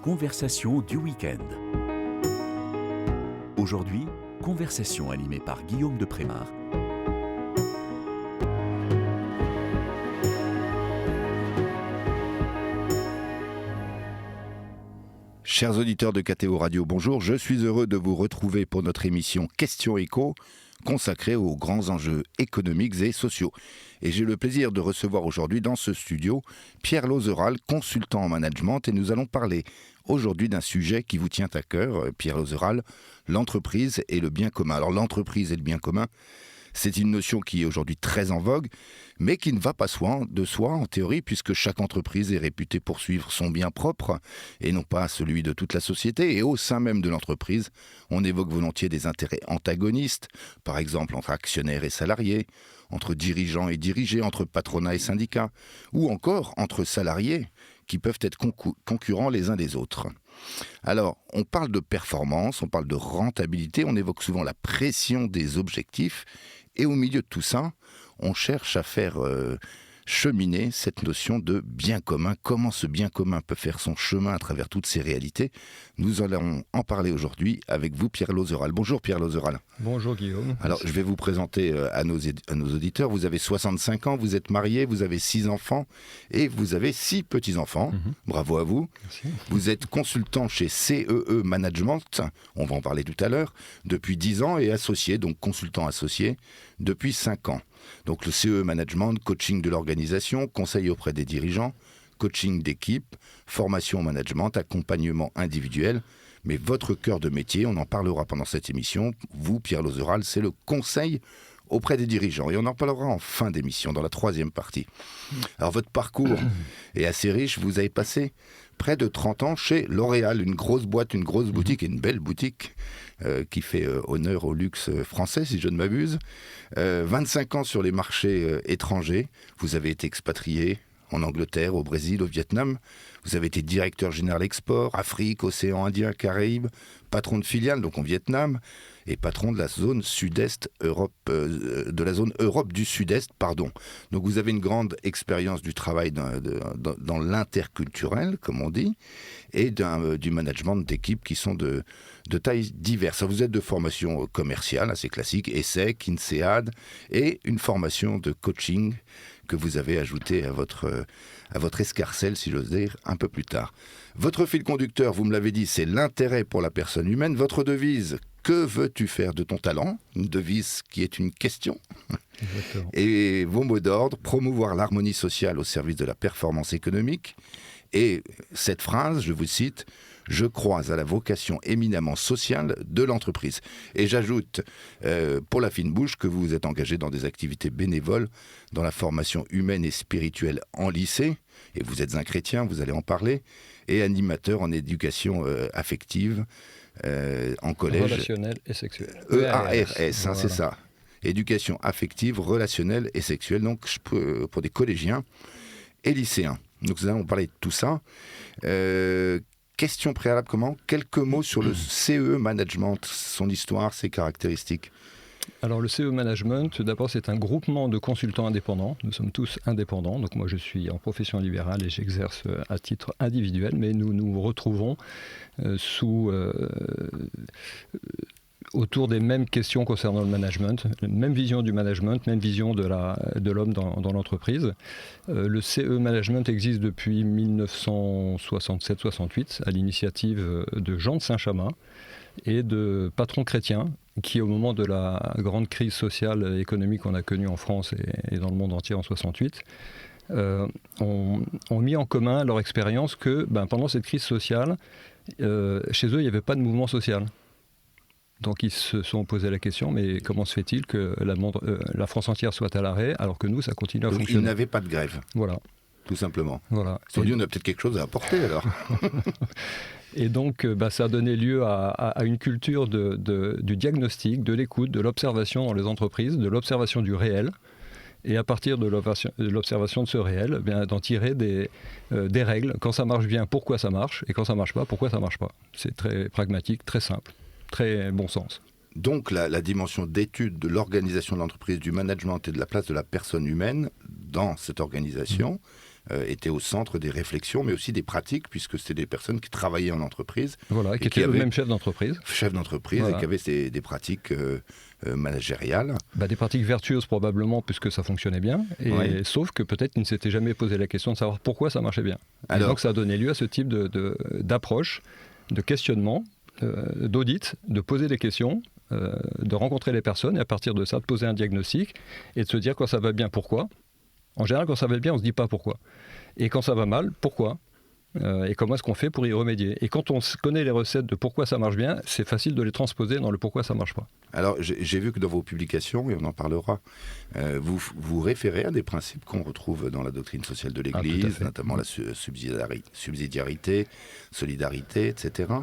conversations du week-end. Aujourd'hui, conversation animée par Guillaume de Prémard. Chers auditeurs de KTO Radio, bonjour. Je suis heureux de vous retrouver pour notre émission Question Éco, consacrée aux grands enjeux économiques et sociaux. Et j'ai le plaisir de recevoir aujourd'hui dans ce studio Pierre Lozeral, consultant en management, et nous allons parler aujourd'hui d'un sujet qui vous tient à cœur, Pierre Lozeral, l'entreprise et le bien commun. Alors l'entreprise et le bien commun, c'est une notion qui est aujourd'hui très en vogue, mais qui ne va pas de soi en théorie, puisque chaque entreprise est réputée pour suivre son bien propre et non pas celui de toute la société. Et au sein même de l'entreprise, on évoque volontiers des intérêts antagonistes, par exemple entre actionnaires et salariés, entre dirigeants et dirigés, entre patronat et syndicats, ou encore entre salariés qui peuvent être concurrents les uns des autres. Alors, on parle de performance, on parle de rentabilité, on évoque souvent la pression des objectifs, et au milieu de tout ça, on cherche à faire cheminer cette notion de bien commun. Comment ce bien commun peut faire son chemin à travers toutes ces réalités? Nous allons en parler aujourd'hui avec vous, Pierre Lozeral. Bonjour Pierre Lozeral. Bonjour Guillaume. Alors, je vais vous présenter à nos auditeurs. Vous avez 65 ans, vous êtes marié, vous avez 6 enfants et vous avez 6 petits-enfants. Bravo à vous. Merci. Vous êtes consultant chez CEE Management, on va en parler tout à l'heure, depuis 10 ans et associé, donc consultant associé, depuis 5 ans. Donc le CEE Management, coaching de l'organisation, conseil auprès des dirigeants, coaching d'équipe, formation au management, accompagnement individuel. Mais votre cœur de métier, on en parlera pendant cette émission, vous, Pierre Lozeral, c'est le conseil auprès des dirigeants. Et on en parlera en fin d'émission, dans la 3e partie. Alors votre parcours est assez riche, vous avez passé près de 30 ans chez L'Oréal, une grosse boîte, une grosse boutique et une belle boutique qui fait honneur au luxe français, si je ne m'abuse. 25 ans sur les marchés étrangers, vous avez été expatrié en Angleterre, au Brésil, au Vietnam. Vous avez été directeur général export, Afrique, Océan Indien, Caraïbes, patron de filiale, donc en Vietnam, et patron de la zone Sud-Est Europe, de la zone Europe du Sud-Est, pardon. Donc vous avez une grande expérience du travail dans l'interculturel, comme on dit, et du management d'équipes qui sont de tailles diverses. Vous êtes de formation commerciale, assez classique, ESSEC, INSEAD, et une formation de coaching que vous avez ajouté à votre escarcelle, si j'ose dire, un peu plus tard. Votre fil conducteur, vous me l'avez dit, c'est l'intérêt pour la personne humaine. Votre devise, que veux-tu faire de ton talent? Une devise qui est une question. Exactement. Et vos mots d'ordre, promouvoir l'harmonie sociale au service de la performance économique. Et cette phrase, je vous cite, « Je crois à la vocation éminemment sociale de l'entreprise ». Et j'ajoute, pour la fine bouche, que vous vous êtes engagé dans des activités bénévoles, dans la formation humaine et spirituelle en lycée, et vous êtes un chrétien, vous allez en parler, et animateur en éducation affective en collège. Relationnel et sexuel. EARS, voilà. C'est ça. Éducation affective, relationnelle et sexuelle, donc pour des collégiens et lycéens. Donc nous allons parler de tout ça. Question préalable, quelques mots sur le CEE Management, son histoire, ses caractéristiques. Alors le CEE Management, d'abord c'est un groupement de consultants indépendants. Nous sommes tous indépendants, donc moi je suis en profession libérale et j'exerce à titre individuel, mais nous nous retrouvons autour des mêmes questions concernant le management, même vision du management, même vision de l'homme dans l'entreprise. Le CEE Management existe depuis 1967-68 à l'initiative de Jean de Saint-Chamas et de patrons chrétiens qui, au moment de la grande crise sociale et économique qu'on a connue en France et dans le monde entier en 68, ont mis en commun leur expérience que pendant cette crise sociale, chez eux, il n'y avait pas de mouvement social. Donc ils se sont posé la question, mais comment se fait-il que la France entière soit à l'arrêt alors que nous, ça continue à fonctionner? Ils n'avaient pas de grève. Voilà. Tout simplement. Voilà. Ils se sont dit, on a peut-être quelque chose à apporter alors. Et donc ça a donné lieu à une culture du diagnostic, de l'écoute, de l'observation dans les entreprises, de l'observation du réel. Et à partir de l'observation de ce réel, d'en tirer des règles. Quand ça marche bien, pourquoi ça marche? Et quand ça marche pas, pourquoi ça marche pas? C'est très pragmatique, très simple. Très bon sens. Donc la dimension d'étude de l'organisation de l'entreprise, du management et de la place de la personne humaine dans cette organisation étaient au centre des réflexions, mais aussi des pratiques, puisque c'était des personnes qui travaillaient en entreprise. Voilà, qui étaient eux-mêmes chefs d'entreprise. Chefs d'entreprise, voilà. Et qui avaient des pratiques managériales. Des pratiques vertueuses probablement, puisque ça fonctionnait bien, sauf que peut-être qu'ils ne s'étaient jamais posé la question de savoir pourquoi ça marchait bien. Alors, et donc ça a donné lieu à ce type d'approche, de questionnement, d'audit, de poser des questions, de rencontrer les personnes et à partir de ça de poser un diagnostic et de se dire quand ça va bien, pourquoi. En général, quand ça va bien, on ne se dit pas pourquoi. Et quand ça va mal, pourquoi ? Et comment est-ce qu'on fait pour y remédier ? Et quand on connaît les recettes de pourquoi ça marche bien, c'est facile de les transposer dans le pourquoi ça ne marche pas. Alors, j'ai vu que dans vos publications, et on en parlera, vous référez à des principes qu'on retrouve dans la doctrine sociale de l'Église, notamment la subsidiarité, solidarité, etc.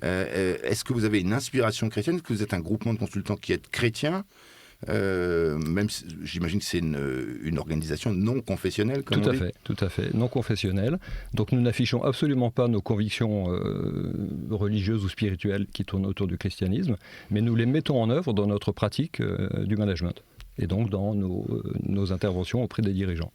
Est-ce que vous avez une inspiration chrétienne ? Est-ce que vous êtes un groupement de consultants qui êtes chrétiens ? Même si, j'imagine que c'est une organisation non confessionnelle, comme on dit. Tout à fait, non confessionnelle. Donc nous n'affichons absolument pas nos convictions religieuses ou spirituelles qui tournent autour du christianisme, mais nous les mettons en œuvre dans notre pratique du management et donc dans nos interventions auprès des dirigeants.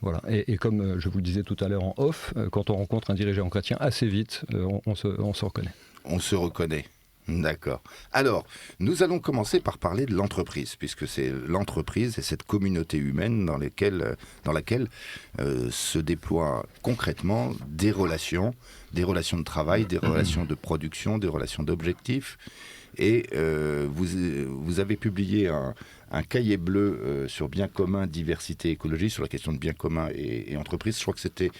Voilà. Et comme je vous le disais tout à l'heure en off, quand on rencontre un dirigeant chrétien, assez vite, on se reconnaît. On se reconnaît. D'accord. Alors, nous allons commencer par parler de l'entreprise, puisque c'est l'entreprise et cette communauté humaine dans laquelle se déploient concrètement des relations de travail, des relations de production, des relations d'objectifs. Et vous avez publié un cahier bleu sur bien commun, diversité, écologie, sur la question de bien commun et entreprise. Je crois que c'était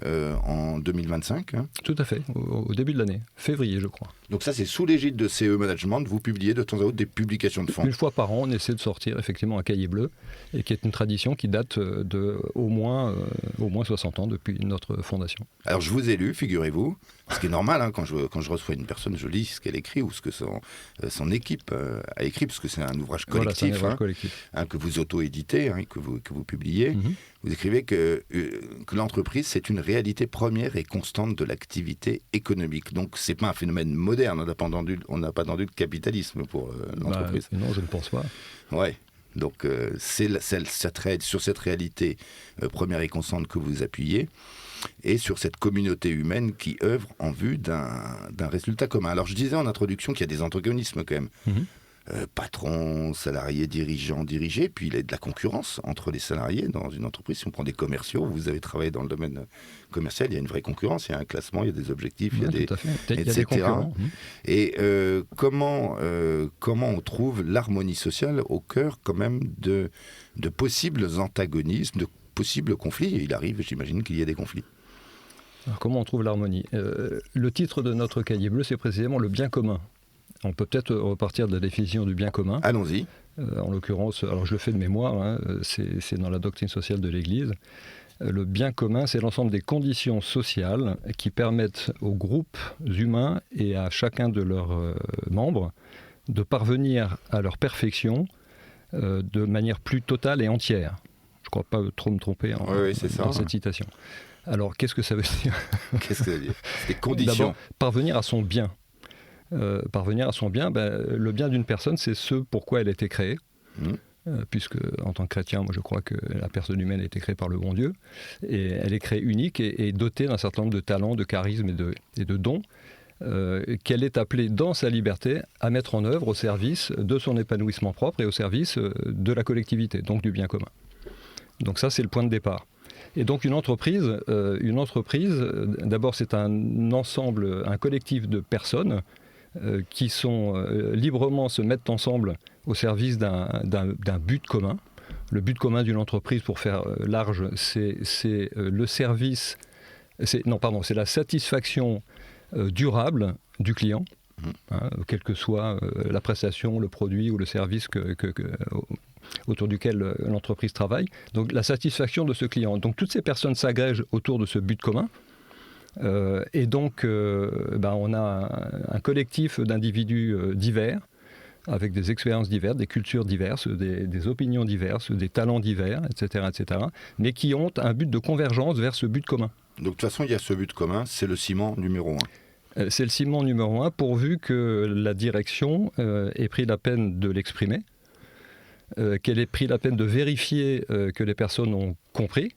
en 2025. Hein. Tout à fait, au début de l'année, février je crois. Donc ça c'est sous l'égide de CE Management, vous publiez de temps à autre des publications de fond. Une fois par an, on essaie de sortir effectivement un cahier bleu, et qui est une tradition qui date de au moins 60 ans depuis notre fondation. Alors je vous ai lu, figurez-vous, ce qui est normal, hein, quand je reçois une personne, je lis ce qu'elle écrit ou ce que son équipe a écrit, parce que c'est un ouvrage collectif, voilà, c'est un ouvrage collectif. Que vous auto-éditez, que vous publiez. Mm-hmm. Vous écrivez que l'entreprise, c'est une réalité première et constante de l'activité économique. Donc, ce n'est pas un phénomène moderne. On n'a pas entendu le capitalisme pour l'entreprise. Non, je ne pense pas. Ouais. Donc, c'est sur cette réalité première et constante que vous appuyez et sur cette communauté humaine qui œuvre en vue d'un résultat commun. Alors, je disais en introduction qu'il y a des antagonismes quand même. Mm-hmm. Patron, salarié, dirigeant, dirigé, puis il y a de la concurrence entre les salariés dans une entreprise. Si on prend des commerciaux, vous avez travaillé dans le domaine commercial, il y a une vraie concurrence, il y a un classement, il y a des objectifs, il y a des, etc. Et comment on trouve l'harmonie sociale au cœur quand même de possibles antagonismes, de possibles conflits, et il arrive, j'imagine, qu'il y ait des conflits. Alors, comment on trouve l'harmonie ? Le titre de notre cahier bleu, c'est précisément le bien commun. On peut peut-être repartir de la définition du bien commun. Allons-y. En l'occurrence, alors je le fais de mémoire, c'est dans la doctrine sociale de l'Église. Le bien commun, c'est l'ensemble des conditions sociales qui permettent aux groupes humains et à chacun de leurs membres de parvenir à leur perfection de manière plus totale et entière. Je ne crois pas trop me tromper dans cette citation. Alors, qu'est-ce que ça veut dire ? Qu'est-ce que ça veut dire ? Des conditions. D'abord, parvenir à son bien. Parvenir à son bien, le bien d'une personne, c'est ce pourquoi elle a été créée. Puisque, en tant que chrétien, moi je crois que la personne humaine a été créée par le bon Dieu. Et elle est créée unique et dotée d'un certain nombre de talents, de charismes et de dons qu'elle est appelée dans sa liberté à mettre en œuvre au service de son épanouissement propre et au service de la collectivité, donc du bien commun. Donc ça, c'est le point de départ. Et donc une entreprise, d'abord c'est un ensemble, un collectif de personnes qui sont librement se mettent ensemble au service d'un but commun. Le but commun d'une entreprise, pour faire large, c'est le service, c'est la satisfaction durable du client, quelle que soit la prestation, le produit ou le service autour duquel l'entreprise travaille. Donc la satisfaction de ce client. Donc toutes ces personnes s'agrègent autour de ce but commun. Et donc, on a un collectif d'individus divers, avec des expériences diverses, des cultures diverses, des opinions diverses, des talents divers, etc., mais qui ont un but de convergence vers ce but commun. Donc, de toute façon, il y a ce but commun, c'est le ciment numéro 1. C'est le ciment numéro 1, pourvu que la direction ait pris la peine de l'exprimer, qu'elle ait pris la peine de vérifier que les personnes ont compris,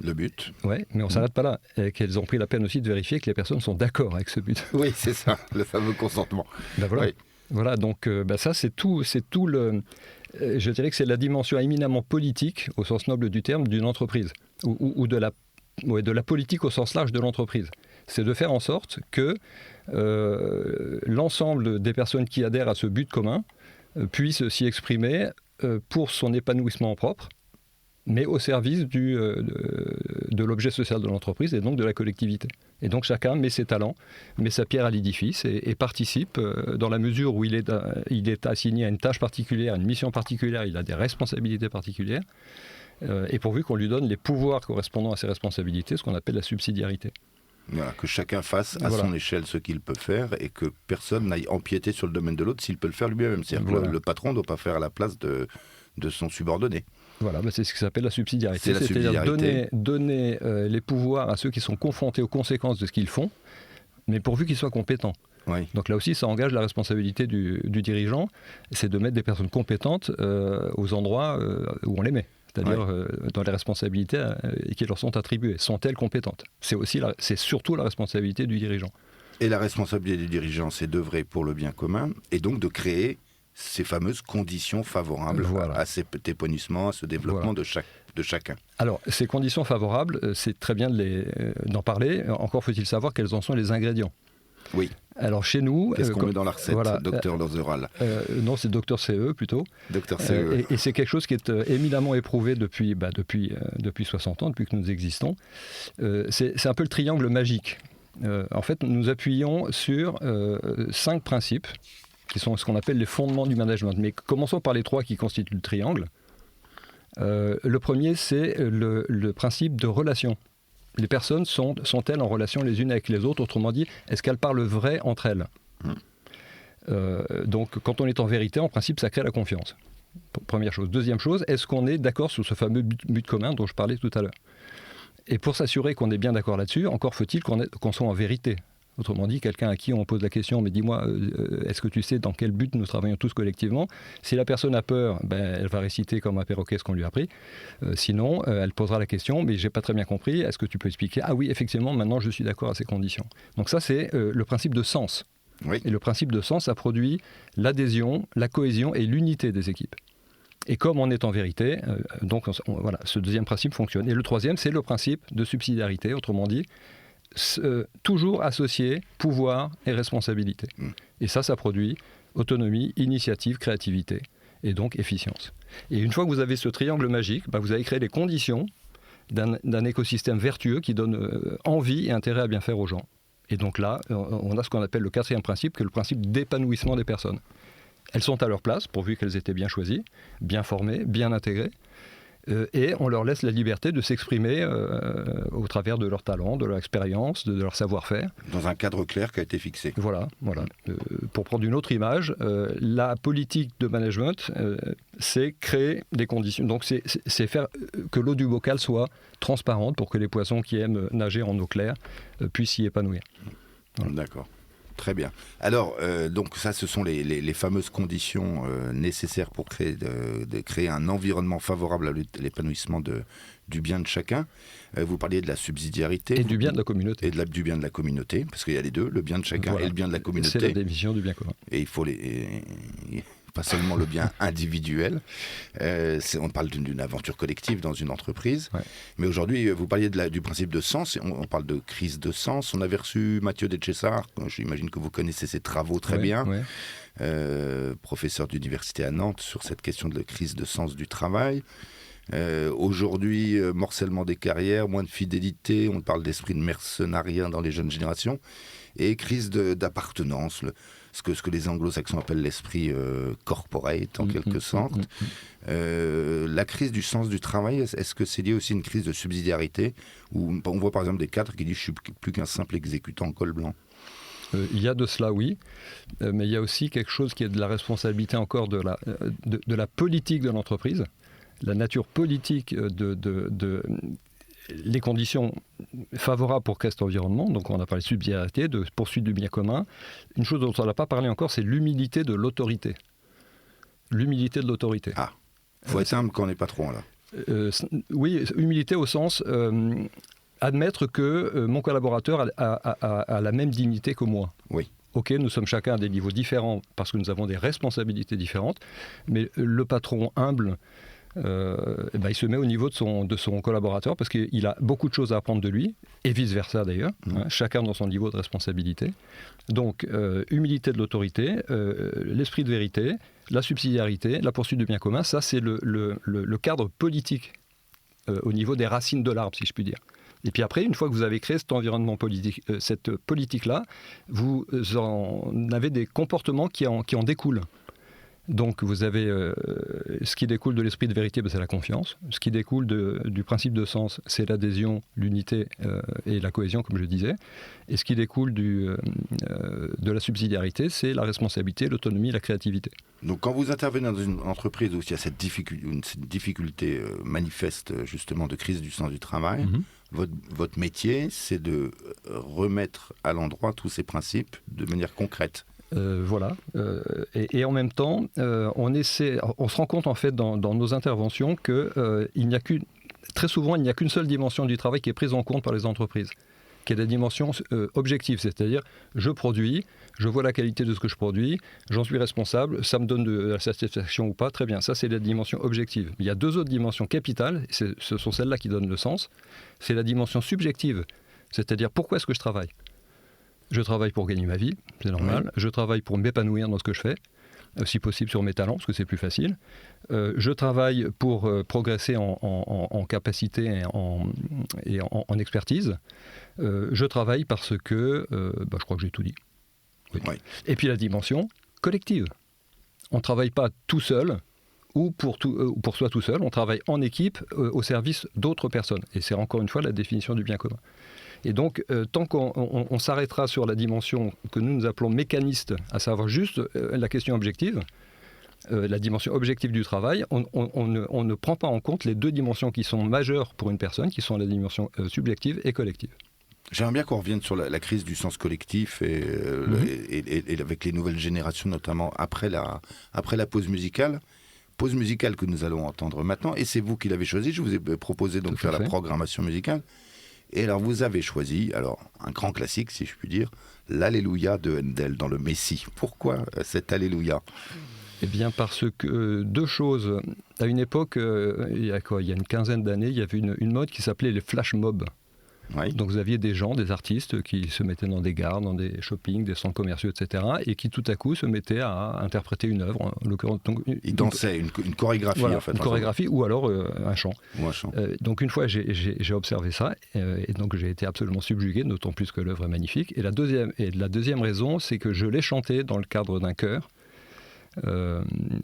Le but. Ouais, mais on ne s'arrête pas là. Et qu'elles ont pris la peine aussi de vérifier que les personnes sont d'accord avec ce but. Oui, c'est ça, le fameux consentement. Voilà. Oui. Voilà, donc ça c'est tout le... je dirais que c'est la dimension éminemment politique, au sens noble du terme, d'une entreprise, ou de la politique au sens large de l'entreprise. C'est de faire en sorte que l'ensemble des personnes qui adhèrent à ce but commun puissent s'y exprimer pour son épanouissement propre, mais au service de l'objet social de l'entreprise et donc de la collectivité. Et donc chacun met ses talents, met sa pierre à l'édifice et participe dans la mesure où il est assigné à une tâche particulière, à une mission particulière, il a des responsabilités particulières, et pourvu qu'on lui donne les pouvoirs correspondant à ses responsabilités, ce qu'on appelle la subsidiarité. Voilà, que chacun fasse à son échelle ce qu'il peut faire et que personne n'aille empiéter sur le domaine de l'autre s'il peut le faire lui-même. C'est-à-dire que le patron ne doit pas faire à la place de son subordonné. Voilà, c'est ce qui s'appelle la subsidiarité. C'est-à-dire donner les pouvoirs à ceux qui sont confrontés aux conséquences de ce qu'ils font, mais pourvu qu'ils soient compétents. Oui. Donc là aussi, ça engage la responsabilité du dirigeant, c'est de mettre des personnes compétentes aux endroits où on les met. C'est-à-dire dans les responsabilités qui leur sont attribuées. Sont-elles compétentes ? C'est surtout la responsabilité du dirigeant. Et la responsabilité du dirigeant, c'est d'œuvrer pour le bien commun et donc de créer ces fameuses conditions favorables à cet épanouissement, à ce développement de chacun. Alors, ces conditions favorables, c'est très bien d'en parler. Encore faut-il savoir quels en sont les ingrédients. Oui. Alors chez nous... Qu'est-ce qu'on met dans la recette, docteur Lozeral ? Non, c'est docteur CE plutôt. Docteur CE. Et c'est quelque chose qui est éminemment éprouvé depuis 60 ans, depuis que nous existons. C'est un peu le triangle magique. En fait, nous appuyons sur 5 principes qui sont ce qu'on appelle les fondements du management. Mais commençons par les 3 qui constituent le triangle. Le premier, c'est le principe de relation. Les personnes sont-elles en relation les unes avec les autres ? Autrement dit, est-ce qu'elles parlent vrai entre elles ? Donc, quand on est en vérité, en principe, ça crée la confiance. Première chose. Deuxième chose, est-ce qu'on est d'accord sur ce fameux but commun dont je parlais tout à l'heure ? Et pour s'assurer qu'on est bien d'accord là-dessus, encore faut-il qu'on soit en vérité. Autrement dit, quelqu'un à qui on pose la question, mais dis-moi, est-ce que tu sais dans quel but nous travaillons tous collectivement ? Si la personne a peur, elle va réciter comme un perroquet ce qu'on lui a appris. Sinon, elle posera la question, mais j'ai pas très bien compris, est-ce que tu peux expliquer ? Ah oui, effectivement, maintenant je suis d'accord à ces conditions. Donc ça, c'est le principe de sens. Oui. Et le principe de sens a produit l'adhésion, la cohésion et l'unité des équipes. Et comme on est en vérité, donc voilà, ce deuxième principe fonctionne. Et le troisième, c'est le principe de subsidiarité, autrement dit, toujours associer pouvoir et responsabilité. Et ça produit autonomie, initiative, créativité et donc efficience. Et une fois que vous avez ce triangle magique, vous avez créé les conditions d'un écosystème vertueux qui donne envie et intérêt à bien faire aux gens. Et donc là, on a ce qu'on appelle le 4e principe, qui est le principe d'épanouissement des personnes. Elles sont à leur place, pourvu qu'elles étaient bien choisies, bien formées, bien intégrées. Et on leur laisse la liberté de s'exprimer au travers de leur talent, de leur expérience, de leur savoir-faire. Dans un cadre clair qui a été fixé. Voilà. Pour prendre une autre image, la politique de management, c'est créer des conditions. Donc c'est faire que l'eau du bocal soit transparente pour que les poissons qui aiment nager en eau claire puissent s'y épanouir. Voilà. D'accord. Très bien. Alors, donc ça, ce sont les fameuses conditions nécessaires pour créer un environnement favorable à l'épanouissement du bien de chacun. Vous parliez de la subsidiarité. Et du bien de la communauté. Et du bien de la communauté, parce qu'il y a les deux, le bien de chacun et le bien de la communauté. C'est la définition du bien commun. Et il faut pas seulement le bien individuel. On parle d'une aventure collective dans une entreprise. Ouais. Mais aujourd'hui, vous parliez du principe de sens. On parle de crise de sens. On avait reçu Mathieu Deschessart. J'imagine que vous connaissez ses travaux très bien. Ouais. Professeur d'université à Nantes sur cette question de la crise de sens du travail. Aujourd'hui, morcellement des carrières, moins de fidélité. On parle d'esprit de mercenariat dans les jeunes générations. Et crise d'appartenance. Ce que les anglo-saxons appellent l'esprit corporate, en quelque sorte. La crise du sens du travail, est-ce que c'est lié aussi à une crise de subsidiarité où on voit par exemple des cadres qui disent « je suis plus qu'un simple exécutant en col blanc ». Il y a de cela, oui, mais il y a aussi quelque chose qui est de la responsabilité encore de la politique de l'entreprise, la nature politique les conditions favorables pour créer cet environnement. Donc on a parlé de subsidiarité, de poursuite du bien commun. Une chose dont on n'a pas parlé encore, c'est l'humilité de l'autorité. L'humilité de l'autorité. Ah, il faut être humble quand on est patron, là. Oui, humilité au sens admettre que mon collaborateur a la même dignité que moi. Oui. Ok, nous sommes chacun à des niveaux différents parce que nous avons des responsabilités différentes, mais le patron humble, il se met au niveau de son collaborateur parce qu'il a beaucoup de choses à apprendre de lui, et vice-versa d'ailleurs, chacun dans son niveau de responsabilité. Donc, humilité de l'autorité, l'esprit de vérité, la subsidiarité, la poursuite du bien commun, ça c'est le cadre politique au niveau des racines de l'arbre, si je puis dire. Et puis après, une fois que vous avez créé cet environnement politique, cette politique-là, vous en avez des comportements qui en découlent. Donc vous avez ce qui découle de l'esprit de vérité, c'est la confiance. Ce qui découle du principe de sens, c'est l'adhésion, l'unité et la cohésion, comme je disais. Et ce qui découle de la subsidiarité, c'est la responsabilité, l'autonomie, la créativité. Donc quand vous intervenez dans une entreprise où il y a cette difficulté manifeste justement de crise du sens du travail, votre métier, c'est de remettre à l'endroit tous ces principes de manière concrète. Voilà. Et en même temps, on se rend compte en fait dans nos interventions que très souvent, il n'y a qu'une seule dimension du travail qui est prise en compte par les entreprises, qui est la dimension objective, c'est-à-dire je produis, je vois la qualité de ce que je produis, j'en suis responsable, ça me donne de la satisfaction ou pas, très bien, ça c'est la dimension objective. Il y a deux autres dimensions capitales, ce sont celles-là qui donnent le sens, c'est la dimension subjective, c'est-à-dire pourquoi est-ce que je travaille ? Je travaille pour gagner ma vie, c'est normal. Oui. Je travaille pour m'épanouir dans ce que je fais, si possible sur mes talents, parce que c'est plus facile. Je travaille pour progresser en capacité et en expertise. Je travaille parce que, je crois que j'ai tout dit. Oui. Oui. Et puis la dimension collective. On ne travaille pas tout seul ou pour soi tout seul, on travaille en équipe au service d'autres personnes. Et c'est encore une fois la définition du bien commun. Et donc, tant qu'on s'arrêtera sur la dimension que nous appelons mécaniste, à savoir juste la question objective, la dimension objective du travail, on ne prend pas en compte les deux dimensions qui sont majeures pour une personne, qui sont la dimension subjective et collective. J'aimerais bien qu'on revienne sur la crise du sens collectif et avec les nouvelles générations, notamment après la pause musicale. Pause musicale que nous allons entendre maintenant, et c'est vous qui l'avez choisi. Je vous ai proposé donc de faire la programmation musicale. Et alors vous avez choisi, un grand classique si je puis dire, l'Alléluia de Handel dans le Messie. Pourquoi cet Alléluia ? Eh bien parce que deux choses. À une époque, il y a une quinzaine d'années, il y avait une mode qui s'appelait les flash mobs. Oui. Donc vous aviez des gens, des artistes qui se mettaient dans des gares, dans des shoppings, des centres commerciaux, etc. et qui tout à coup se mettaient à interpréter une œuvre. En l'occurrence, ils dansaient, une chorégraphie voilà, en fait. Une chorégraphie ou alors un chant. Ou un chant. Donc une fois j'ai observé ça et donc j'ai été absolument subjugué, d'autant plus que l'œuvre est magnifique. Et la deuxième raison, c'est que je l'ai chanté dans le cadre d'un chœur.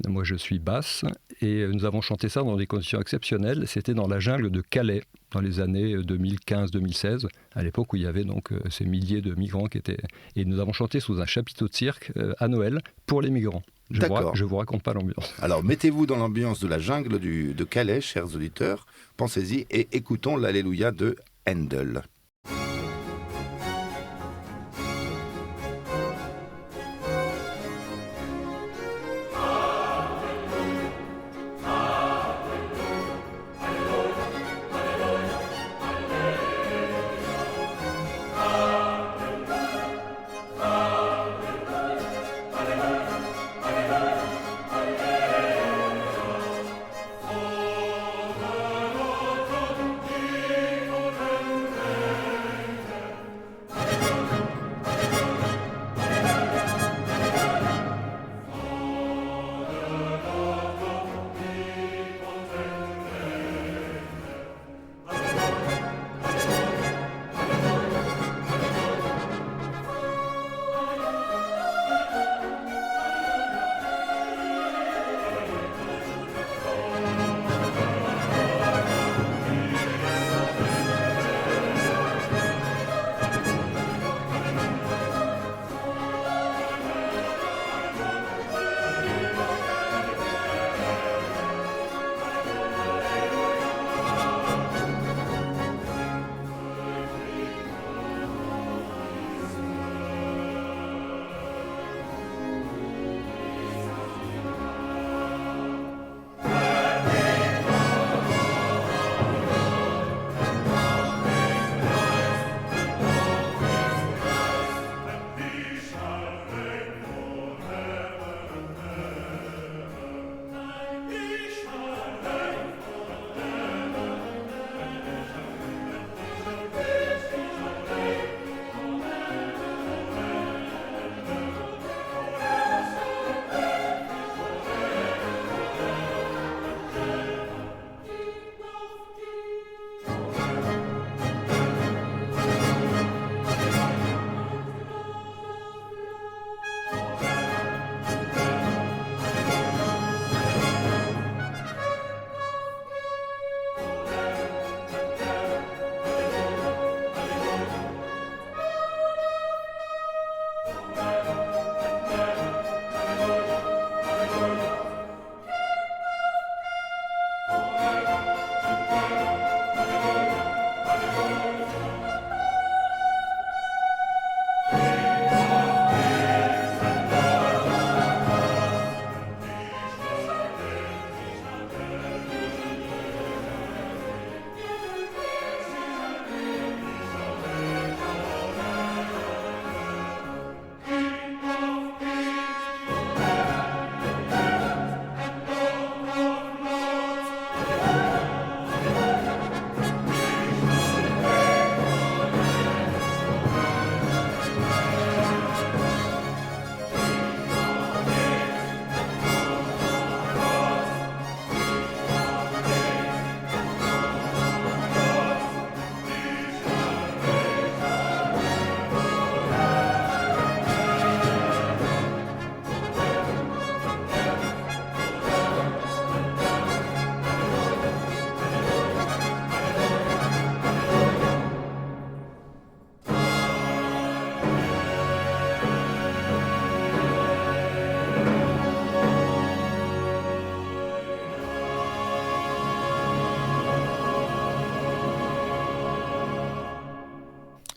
Moi je suis basse et nous avons chanté ça dans des conditions exceptionnelles. C'était dans la jungle de Calais dans les années 2015-2016, à l'époque où il y avait donc ces milliers de migrants qui étaient... Et nous avons chanté sous un chapiteau de cirque à Noël pour les migrants. Je vous raconte pas l'ambiance. Alors mettez-vous dans l'ambiance de la jungle de Calais, chers auditeurs, pensez-y et écoutons l'Alléluia de Handel.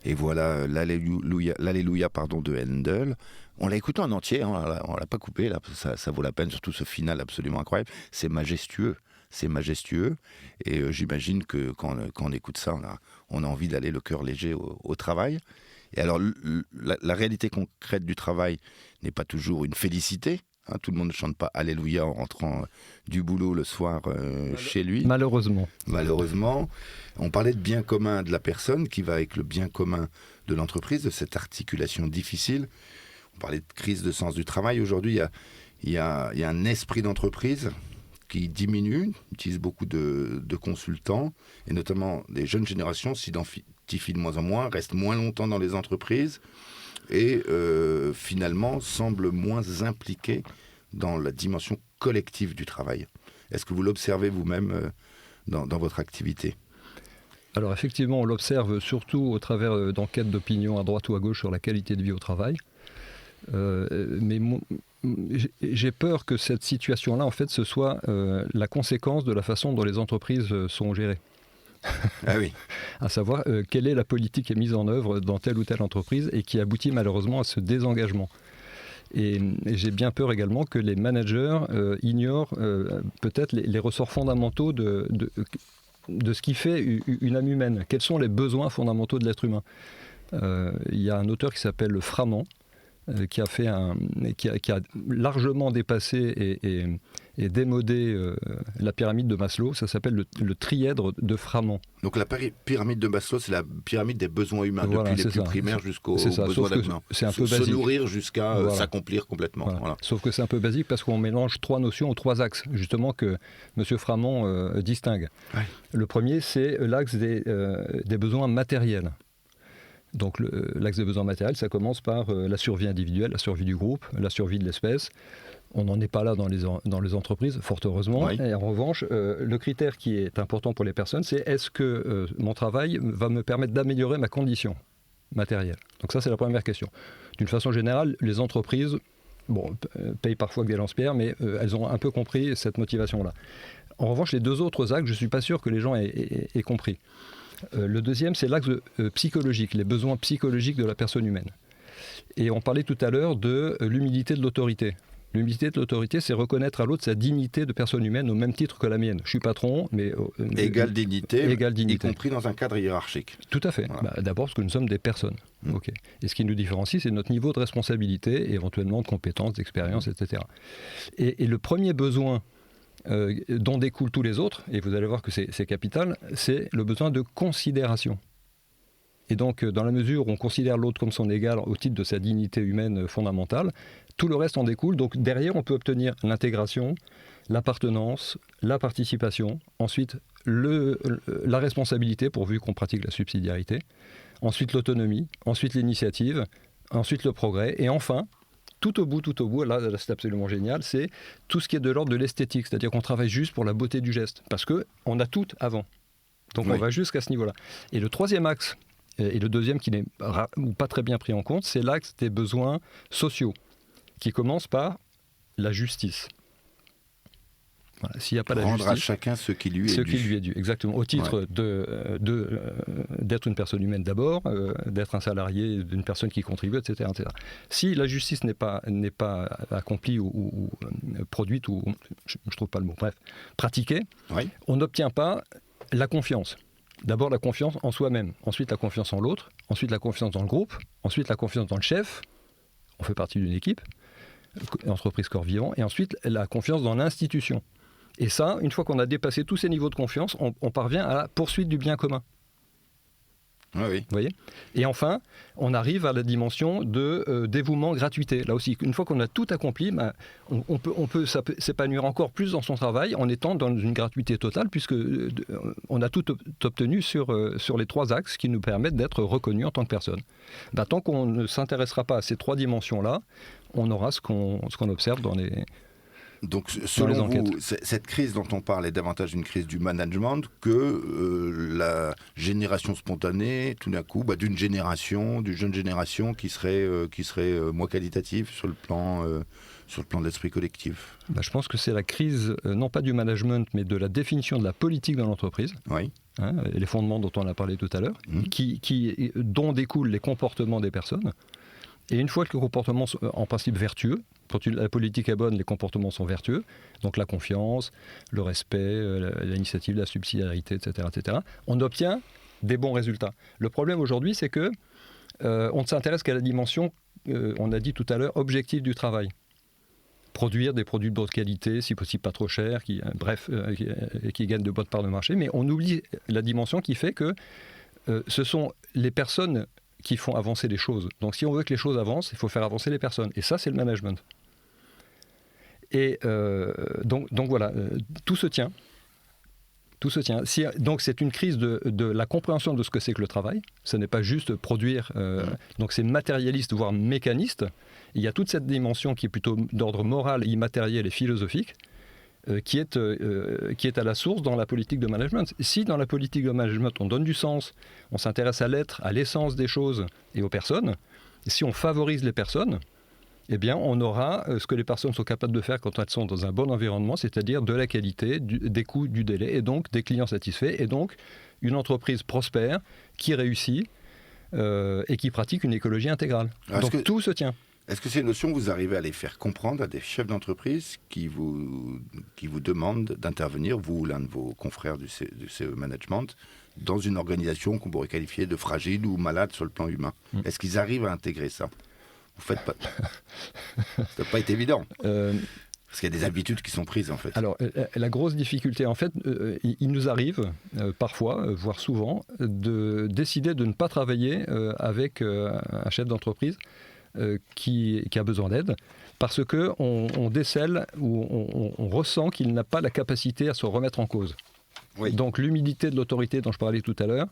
Et voilà l'Alléluia de Handel. On l'a écouté en entier, hein, on l'a pas coupé, là, ça vaut la peine, surtout ce final absolument incroyable. C'est majestueux. Et j'imagine que quand on écoute ça, on a envie d'aller le cœur léger au travail. Et alors, la réalité concrète du travail n'est pas toujours une félicité. Hein, tout le monde ne chante pas Alléluia en rentrant du boulot le soir chez lui. Malheureusement. On parlait de bien commun de la personne qui va avec le bien commun de l'entreprise, de cette articulation difficile. On parlait de crise de sens du travail. Aujourd'hui, il y a un esprit d'entreprise qui diminue, utilise beaucoup de consultants, et notamment des jeunes générations s'identifient de moins en moins, restent moins longtemps dans les entreprises, et finalement semblent moins impliqués dans la dimension collective du travail. Est-ce que vous l'observez vous-même dans votre activité ? Alors effectivement, on l'observe surtout au travers d'enquêtes d'opinion à droite ou à gauche sur la qualité de vie au travail. Mais j'ai peur que cette situation-là, en fait, ce soit la conséquence de la façon dont les entreprises sont gérées. Ah oui. À savoir, quelle est la politique qui est mise en œuvre dans telle ou telle entreprise et qui aboutit malheureusement à ce désengagement. Et j'ai bien peur également que les managers ignorent peut-être les ressorts fondamentaux de ce qui fait une âme humaine. Quels sont les besoins fondamentaux de l'être humain ? Il y a un auteur qui s'appelle Framand, qui a largement dépassé et démodé la pyramide de Maslow. Ça s'appelle le trièdre de Framand. Donc la pyramide de Maslow, c'est la pyramide des besoins humains, voilà, depuis les plus primaires jusqu'aux besoins d'humain. C'est un peu basique. Se nourrir jusqu'à s'accomplir complètement. Voilà. Voilà. Sauf que c'est un peu basique parce qu'on mélange trois notions ou trois axes, justement, que M. Framand distingue. Ouais. Le premier, c'est l'axe des besoins matériels. Donc l'axe des besoins matériels, ça commence par la survie individuelle, la survie du groupe, la survie de l'espèce. On n'en est pas là dans les entreprises, fort heureusement. Oui. Et en revanche, le critère qui est important pour les personnes, c'est est-ce que mon travail va me permettre d'améliorer ma condition matérielle ? Donc ça, c'est la première question. D'une façon générale, les entreprises payent parfois avec des lance-pierres, mais elles ont un peu compris cette motivation-là. En revanche, les deux autres axes, je ne suis pas sûr que les gens aient compris. Le deuxième, c'est l'axe psychologique, les besoins psychologiques de la personne humaine. Et on parlait tout à l'heure de l'humilité de l'autorité. L'humilité de l'autorité, c'est reconnaître à l'autre sa dignité de personne humaine au même titre que la mienne. Je suis patron, mais... égale dignité, y compris dans un cadre hiérarchique. Tout à fait. Voilà. D'abord parce que nous sommes des personnes. Okay. Et ce qui nous différencie, c'est notre niveau de responsabilité, éventuellement de compétences, d'expérience, etc. Et le premier besoin dont découlent tous les autres, et vous allez voir que c'est capital, c'est le besoin de considération. Et donc, dans la mesure où on considère l'autre comme son égal au titre de sa dignité humaine fondamentale, tout le reste en découle. Donc, derrière, on peut obtenir l'intégration, l'appartenance, la participation, ensuite la responsabilité, pourvu qu'on pratique la subsidiarité, ensuite l'autonomie, ensuite l'initiative, ensuite le progrès, et enfin... Tout au bout, là c'est absolument génial, c'est tout ce qui est de l'ordre de l'esthétique, c'est-à-dire qu'on travaille juste pour la beauté du geste, parce qu'on a tout avant. Donc on va jusqu'à ce niveau-là. Et le troisième axe, et le deuxième qui n'est pas très bien pris en compte, c'est l'axe des besoins sociaux, qui commence par la justice. Voilà. S'il n'y a pas la justice, rendre à chacun ce qui lui est dû. Exactement. Au titre d'être une personne humaine d'abord, d'être un salarié d'une personne qui contribue, etc., etc. Si la justice n'est pas accomplie ou produite, ou je ne trouve pas le mot, bref, pratiquée, on n'obtient pas la confiance. D'abord la confiance en soi-même, ensuite la confiance en l'autre, ensuite la confiance dans le groupe, ensuite la confiance dans le chef, on fait partie d'une équipe, entreprise corps vivant, et ensuite la confiance dans l'institution. Et ça, une fois qu'on a dépassé tous ces niveaux de confiance, on parvient à la poursuite du bien commun. Oui. Vous voyez ? Et enfin, on arrive à la dimension de dévouement, gratuité. Là aussi, une fois qu'on a tout accompli, on peut s'épanouir encore plus dans son travail en étant dans une gratuité totale, puisque on a tout obtenu sur les trois axes qui nous permettent d'être reconnus en tant que personne. Tant qu'on ne s'intéressera pas à ces trois dimensions-là, on aura ce qu'on observe dans Donc, les selon enquêtes. vous, cette crise dont on parle est davantage une crise du management que la génération spontanée, tout d'un coup, d'une jeune génération qui serait moins qualitative sur le plan de l'esprit collectif. Je pense que c'est la crise, non pas du management, mais de la définition de la politique dans l'entreprise. Oui. Les fondements dont on a parlé tout à l'heure, dont découlent les comportements des personnes. Et une fois que les comportements sont en principe vertueux, quand la politique est bonne, les comportements sont vertueux, donc la confiance, le respect, l'initiative, la subsidiarité, etc., on obtient des bons résultats. Le problème aujourd'hui, c'est que on ne s'intéresse qu'à la dimension, on a dit tout à l'heure, objective du travail. Produire des produits de bonne qualité, si possible pas trop chers, qui gagnent de bonnes parts de marché, mais on oublie la dimension qui fait que ce sont les personnes qui font avancer les choses. Donc si on veut que les choses avancent, il faut faire avancer les personnes. Et ça, c'est le management. Et donc voilà, tout se tient. Tout se tient. Donc c'est une crise de la compréhension de ce que c'est que le travail. Ce n'est pas juste produire. Donc c'est matérialiste, voire mécaniste. Il y a toute cette dimension qui est plutôt d'ordre moral, immatériel et philosophique, qui est à la source dans la politique de management. Si dans la politique de management, on donne du sens, on s'intéresse à l'être, à l'essence des choses et aux personnes, si on favorise les personnes, eh bien, on aura ce que les personnes sont capables de faire quand elles sont dans un bon environnement, c'est-à-dire de la qualité, des coûts, du délai, et donc des clients satisfaits, et donc une entreprise prospère qui réussit et qui pratique une écologie intégrale. Donc tout se tient. Est-ce que ces notions, vous arrivez à les faire comprendre à des chefs d'entreprise qui vous demandent d'intervenir, vous ou l'un de vos confrères du CE Management, dans une organisation qu'on pourrait qualifier de fragile ou malade sur le plan humain? Est-ce qu'ils arrivent à intégrer ça? Vous faites pas. Ça ne doit pas être évident. Parce qu'il y a des habitudes qui sont prises, en fait. Alors, la grosse difficulté, en fait, il nous arrive parfois, voire souvent, de décider de ne pas travailler avec un chef d'entreprise qui a besoin d'aide, parce qu'on décèle ou on ressent qu'il n'a pas la capacité à se remettre en cause. Oui. Donc l'humilité de l'autorité dont je parlais tout à l'heure,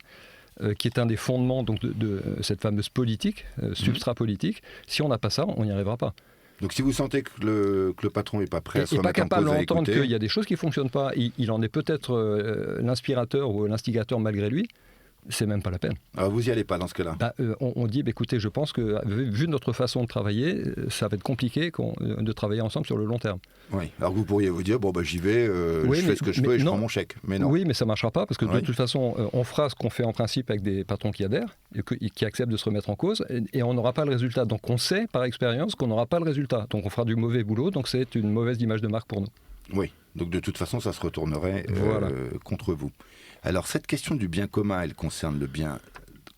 qui est un des fondements donc, de cette fameuse politique, substrat politique, si on n'a pas ça, on n'y arrivera pas. Donc si vous sentez que le patron n'est pas prêt à se remettre en cause, n'est pas capable d'entendre qu'il y a des choses qui ne fonctionnent pas, il en est peut-être l'inspirateur ou l'instigateur malgré lui, c'est même pas la peine. Alors vous n'y allez pas dans ce cas-là? On dit, écoutez, je pense que vu notre façon de travailler, ça va être compliqué de travailler ensemble sur le long terme. Oui, alors vous pourriez vous dire, j'y vais, je fais ce que je peux et je prends mon chèque. Mais non. Oui, mais ça ne marchera pas, parce que de toute façon, on fera ce qu'on fait en principe avec des patrons qui adhèrent, et qui acceptent de se remettre en cause, et on n'aura pas le résultat. Donc on sait par expérience qu'on n'aura pas le résultat. Donc on fera du mauvais boulot, donc c'est une mauvaise image de marque pour nous. Oui, donc de toute façon, ça se retournerait contre vous. Alors cette question du bien commun, elle concerne le bien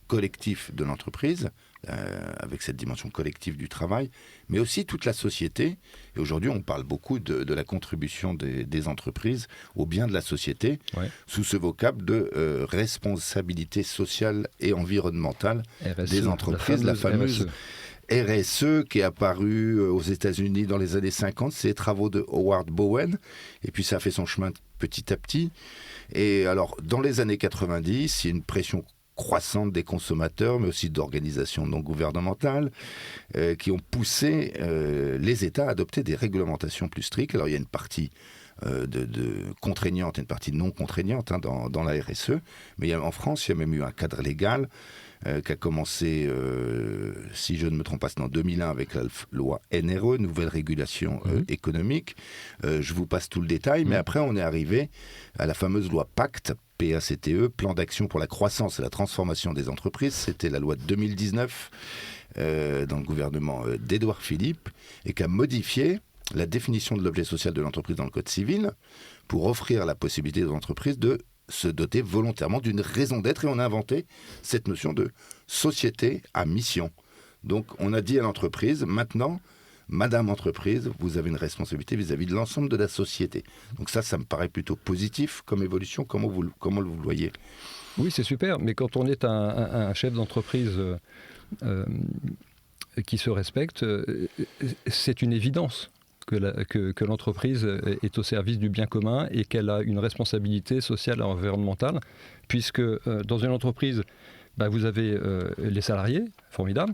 collectif de l'entreprise, avec cette dimension collective du travail, mais aussi toute la société. Et aujourd'hui, on parle beaucoup de la contribution des entreprises au bien de la société, sous ce vocable de responsabilité sociale et environnementale des entreprises, la fameuse RSE qui est apparue aux États-Unis dans les années 50, c'est les travaux de Howard Bowen, et puis ça a fait son chemin petit à petit. Et alors, dans les années 90, il y a une pression croissante des consommateurs, mais aussi d'organisations non gouvernementales, qui ont poussé les États à adopter des réglementations plus strictes. Alors, il y a une partie contraignante et une partie non contraignante dans la RSE, mais en France, il y a même eu un cadre légal qui a commencé, si je ne me trompe pas, c'est en 2001 avec la loi NRE, Nouvelle Régulation Économique. Je vous passe tout le détail, mais après on est arrivé à la fameuse loi PACTE, PACTE, Plan d'action pour la croissance et la transformation des entreprises. C'était la loi de 2019 dans le gouvernement d'Édouard Philippe, et qui a modifié la définition de l'objet social de l'entreprise dans le Code civil pour offrir la possibilité aux entreprises de se doter volontairement d'une raison d'être, et on a inventé cette notion de société à mission. Donc on a dit à l'entreprise, maintenant, Madame Entreprise, vous avez une responsabilité vis-à-vis de l'ensemble de la société. Donc ça me paraît plutôt positif comme évolution. Comment vous le voyez? Oui, c'est super, mais quand on est un chef d'entreprise qui se respecte, c'est une évidence que l'entreprise est au service du bien commun et qu'elle a une responsabilité sociale et environnementale, puisque dans une entreprise, vous avez les salariés, formidable,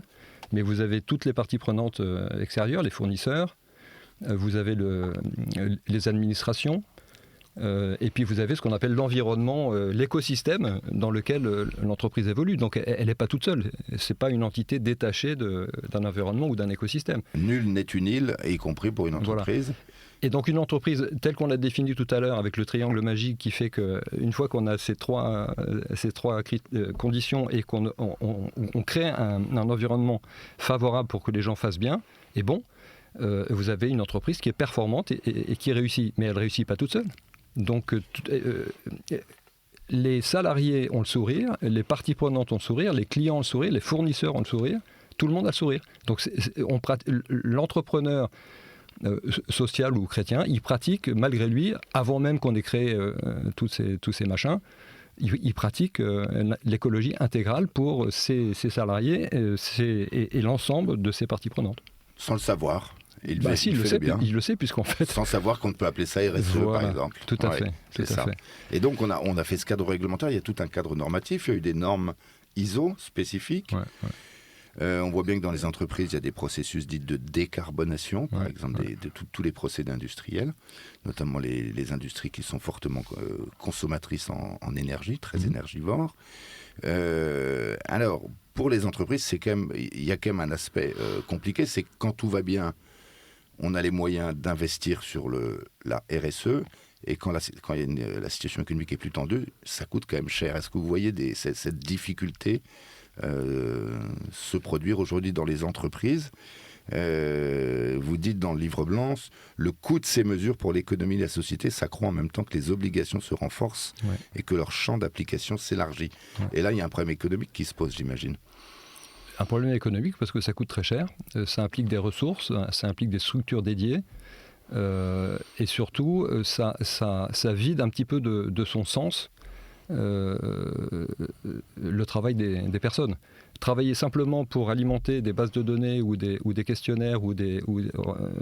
mais vous avez toutes les parties prenantes extérieures, les fournisseurs, vous avez les administrations, et puis vous avez ce qu'on appelle l'environnement, l'écosystème dans lequel l'entreprise évolue. Donc elle n'est pas toute seule, ce n'est pas une entité détachée d'un environnement ou d'un écosystème. Nul n'est une île, y compris pour une entreprise. Voilà. Et donc une entreprise telle qu'on l'a définie tout à l'heure avec le triangle magique qui fait qu'une fois qu'on a ces trois conditions et qu'on crée un environnement favorable pour que les gens fassent bien, et bon, vous avez une entreprise qui est performante et qui réussit. Mais elle ne réussit pas toute seule. Donc les salariés ont le sourire, les parties prenantes ont le sourire, les clients ont le sourire, les fournisseurs ont le sourire, tout le monde a le sourire. Donc l'entrepreneur social ou chrétien, il pratique malgré lui, avant même qu'on ait créé tous ces machins, il pratique l'écologie intégrale pour ses salariés et l'ensemble de ses parties prenantes. Sans le savoir. Il le sait puisqu'en fait... Sans savoir qu'on ne peut appeler ça RSE, voilà, par exemple. Tout à fait. C'est ça. Et donc, on a fait ce cadre réglementaire. Il y a tout un cadre normatif. Il y a eu des normes ISO spécifiques. On voit bien que dans les entreprises, il y a des processus dits de décarbonation, par exemple de tous les procédés industriels, notamment les industries qui sont fortement consommatrices en énergie, très énergivores. Alors, pour les entreprises, il y a quand même un aspect compliqué, c'est que quand tout va bien, on a les moyens d'investir sur la RSE, et quand la situation économique est plus tendue, ça coûte quand même cher. Est-ce que vous voyez cette difficulté se produire aujourd'hui dans les entreprises? Vous dites dans le livre blanc, le coût de ces mesures pour l'économie et la société s'accroît en même temps que les obligations se renforcent et que leur champ d'application s'élargit. Et là, il y a un problème économique qui se pose, j'imagine. Un problème économique parce que ça coûte très cher, ça implique des ressources, ça implique des structures dédiées, et surtout, ça vide un petit peu de son sens le travail des personnes. Travailler simplement pour alimenter des bases de données ou des questionnaires ou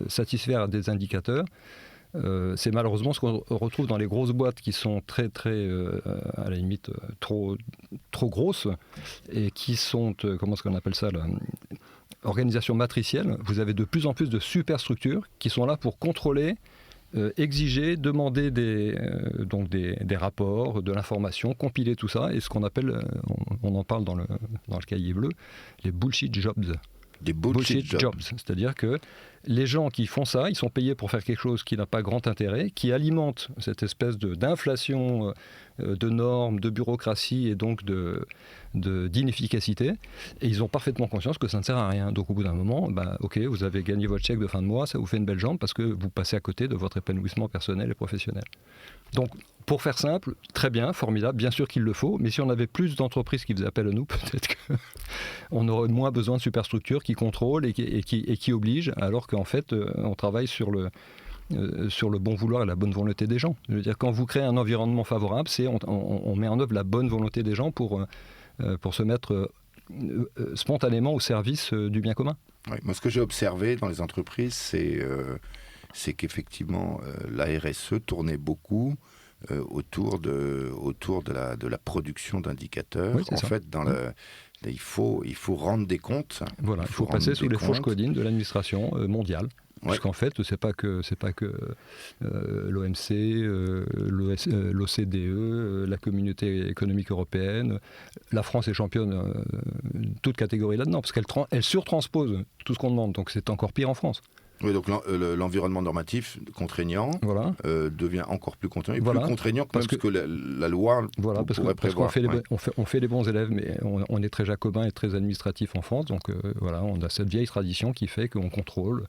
satisfaire des indicateurs, c'est malheureusement ce qu'on retrouve dans les grosses boîtes qui sont très très à la limite trop grosses et qui sont comment est-ce qu'on appelle ça là, organisation matricielle. Vous avez de plus en plus de superstructures qui sont là pour contrôler, exiger, demander des rapports, de l'information, compiler tout ça, et ce qu'on appelle, on en parle dans le cahier bleu, les bullshit jobs. Des bullshit jobs. C'est-à-dire que les gens qui font ça, ils sont payés pour faire quelque chose qui n'a pas grand intérêt, qui alimente cette espèce d'inflation de normes, de bureaucratie et donc d'inefficacité. Et ils ont parfaitement conscience que ça ne sert à rien. Donc au bout d'un moment, ok, vous avez gagné votre chèque de fin de mois, ça vous fait une belle jambe parce que vous passez à côté de votre épanouissement personnel et professionnel. Donc pour faire simple, très bien, formidable, bien sûr qu'il le faut, mais si on avait plus d'entreprises qui faisaient appel à nous, peut-être qu'on aurait moins besoin de superstructures qui contrôlent et qui obligent, alors qu'en fait, on travaille sur le bon vouloir et la bonne volonté des gens. Je veux dire, quand vous créez un environnement favorable, on met en œuvre la bonne volonté des gens pour se mettre spontanément au service du bien commun. Oui, moi, ce que j'ai observé dans les entreprises, c'est qu'effectivement, la RSE tournait beaucoup autour de la production d'indicateurs. Oui, en fait, il faut rendre des comptes. Voilà, il faut passer sous les fourches codines de l'administration mondiale. Parce qu'en fait, c'est pas que l'OMC, l'OCDE, la Communauté économique européenne. La France est championne toute catégorie là-dedans, parce qu'elle surtranspose tout ce qu'on demande. Donc c'est encore pire en France. Oui, donc l'environnement normatif contraignant devient encore plus contraignant. Plus contraignant parce que la loi pourrait prévoir. Parce qu'on fait les bons élèves, mais on est très jacobin et très administratif en France. Donc on a cette vieille tradition qui fait qu'on contrôle.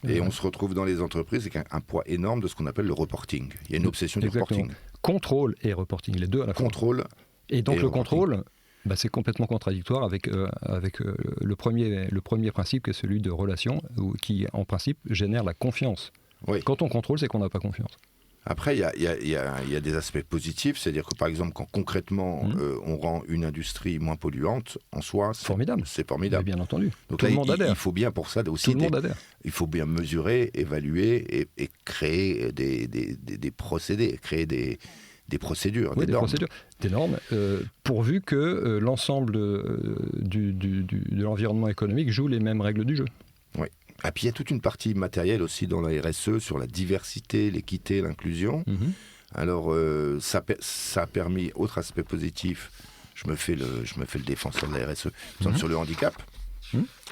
Et on se retrouve dans les entreprises avec un poids énorme de ce qu'on appelle le reporting. Il y a une obsession du reporting. Contrôle et reporting, les deux à la fois. Contrôle. Et donc le contrôle, c'est complètement contradictoire avec le premier principe qui est celui de relation, qui en principe génère la confiance. Oui. Quand on contrôle, c'est qu'on n'a pas confiance. Après, il y a des aspects positifs, c'est-à-dire que par exemple, quand concrètement on rend une industrie moins polluante, en soi, c'est formidable. Mais bien entendu. Donc tout le monde adhère. Il faut bien pour ça aussi. Tout le monde adhère. Il faut bien mesurer, évaluer et créer des procédés, créer des procédures, des normes, pourvu que l'ensemble de l'environnement économique joue les mêmes règles du jeu. Oui, Ah, puis il y a toute une partie matérielle aussi dans la RSE sur la diversité, l'équité, l'inclusion. Alors ça a permis, autre aspect positif, je me fais le défenseur de la RSE, sur le handicap.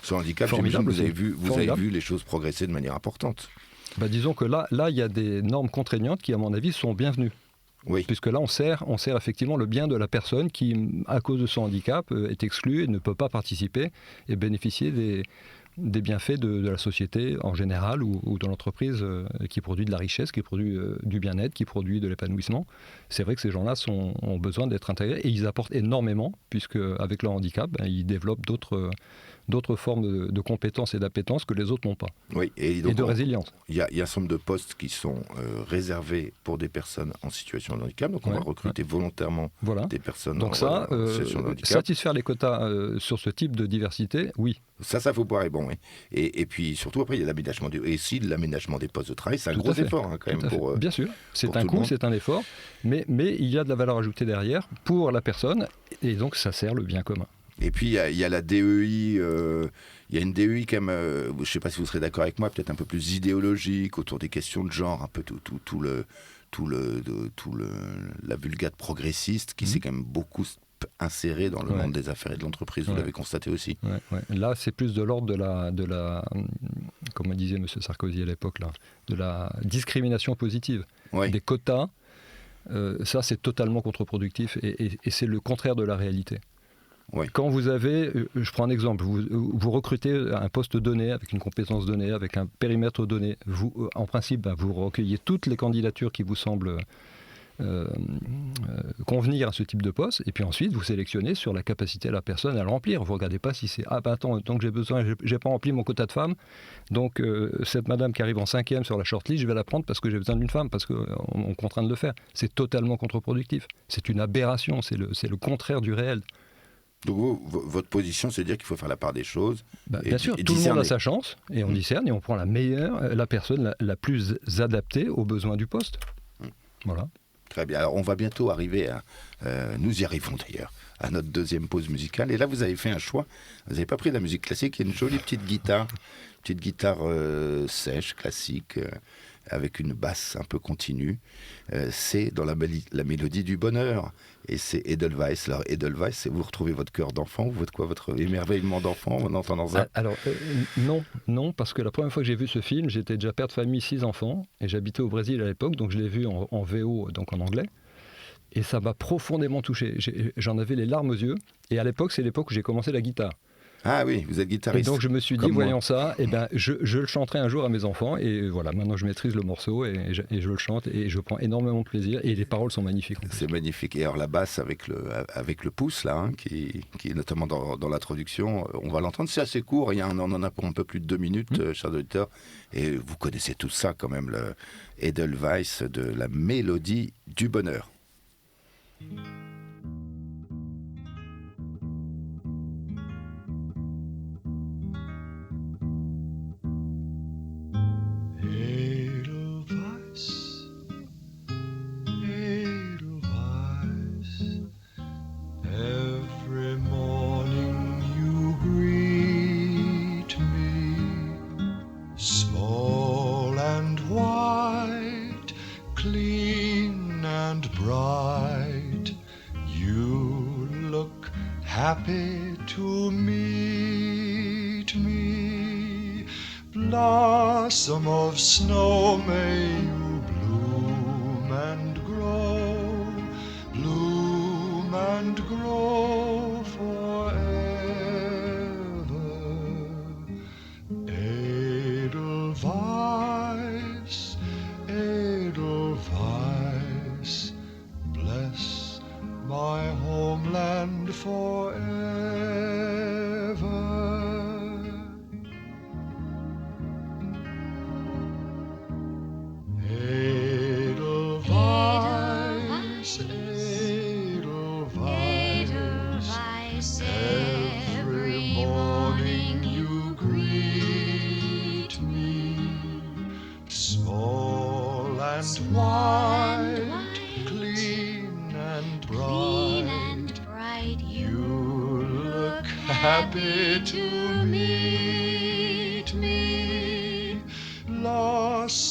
Sur le handicap, j'imagine que vous avez vu les choses progresser de manière importante. Bah, disons que là, il y a des normes contraignantes qui, à mon avis, sont bienvenues. Oui. Puisque là, on sert effectivement le bien de la personne qui, à cause de son handicap, est exclue et ne peut pas participer et bénéficier des bienfaits de la société en général ou de l'entreprise qui produit de la richesse, qui produit du bien-être, qui produit de l'épanouissement. C'est vrai que ces gens-là ont besoin d'être intégrés et ils apportent énormément, puisque avec leur handicap, ils développent d'autres formes de compétences et d'appétences que les autres n'ont pas. Oui, et de résilience. Il y a un certain nombre de postes qui sont réservés pour des personnes en situation de handicap, donc on va recruter volontairement des personnes en situation de handicap. Satisfaire les quotas sur ce type de diversité, oui. Ça faut pouvoir être bon, oui. Et puis surtout après, il y a l'aménagement des postes de travail, c'est un gros effort quand même pour. Bien sûr, c'est un coût, c'est un effort, mais il y a de la valeur ajoutée derrière pour la personne, et donc ça sert le bien commun. Et puis il y a la DEI, il y a une DEI quand même, je ne sais pas si vous serez d'accord avec moi, peut-être un peu plus idéologique autour des questions de genre, un peu la vulgate progressiste qui s'est quand même beaucoup insérée dans le monde des affaires et de l'entreprise. Vous l'avez constaté aussi. Là, c'est plus de l'ordre de la comme disait M. Sarkozy à l'époque, là, de la discrimination positive, des quotas. Ça, c'est totalement contre-productif et c'est le contraire de la réalité. Oui. Quand vous avez, je prends un exemple, vous recrutez un poste donné, avec une compétence donnée, avec un périmètre donné, en principe, vous recueillez toutes les candidatures qui vous semblent convenir à ce type de poste, et puis ensuite vous sélectionnez sur la capacité de la personne à le remplir. Vous ne regardez pas si c'est attends, tant que j'ai pas rempli mon quota de femmes, donc cette madame qui arrive en 5e sur la shortlist, je vais la prendre parce que j'ai besoin d'une femme, parce qu'on est contraint de le faire. C'est totalement contre-productif. C'est une aberration, c'est le contraire du réel. Donc votre position, c'est de dire qu'il faut faire la part des choses. Bien sûr, tout le monde a sa chance, et on discerne, et on prend la personne la plus adaptée aux besoins du poste. Voilà. Très bien. Alors on va bientôt arriver nous y arrivons d'ailleurs, à notre deuxième pause musicale. Et là, vous avez fait un choix. Vous n'avez pas pris de la musique classique, il y a une jolie petite guitare sèche, classique, avec une basse un peu continue. C'est dans la mélodie du bonheur. Et c'est Edelweiss. Alors Edelweiss, vous retrouvez votre cœur d'enfant ou votre émerveillement d'enfant en entendant ça? Alors non, parce que la première fois que j'ai vu ce film, j'étais déjà père de famille, 6 enfants, et j'habitais au Brésil à l'époque, donc je l'ai vu en VO, donc en anglais. Et ça m'a profondément touché. J'en avais les larmes aux yeux. Et à l'époque, c'est l'époque où j'ai commencé la guitare. Ah oui, vous êtes guitariste. Et donc je me suis dit, voyant ça, je le chanterai un jour à mes enfants. Et voilà, maintenant je maîtrise le morceau et je le chante et je prends énormément de plaisir. Et les paroles sont magnifiques. C'est magnifique. Et alors la basse avec le pouce, là, qui est notamment dans l'introduction, on va l'entendre, c'est assez court. On en a pour un peu plus de 2 minutes, chers auditeurs. Et vous connaissez tout ça quand même, le Edelweiss de la mélodie du bonheur. Every morning you greet me, small and white, clean and bright. You look happy to meet me. Blossom of snow, may you bloom and grow, bloom and grow forever. Edelweiss, Edelweiss, bless my homeland forever. Edelweiss, Edelweiss, every morning you greet me, small and white, clean and bright. You look happy to meet me.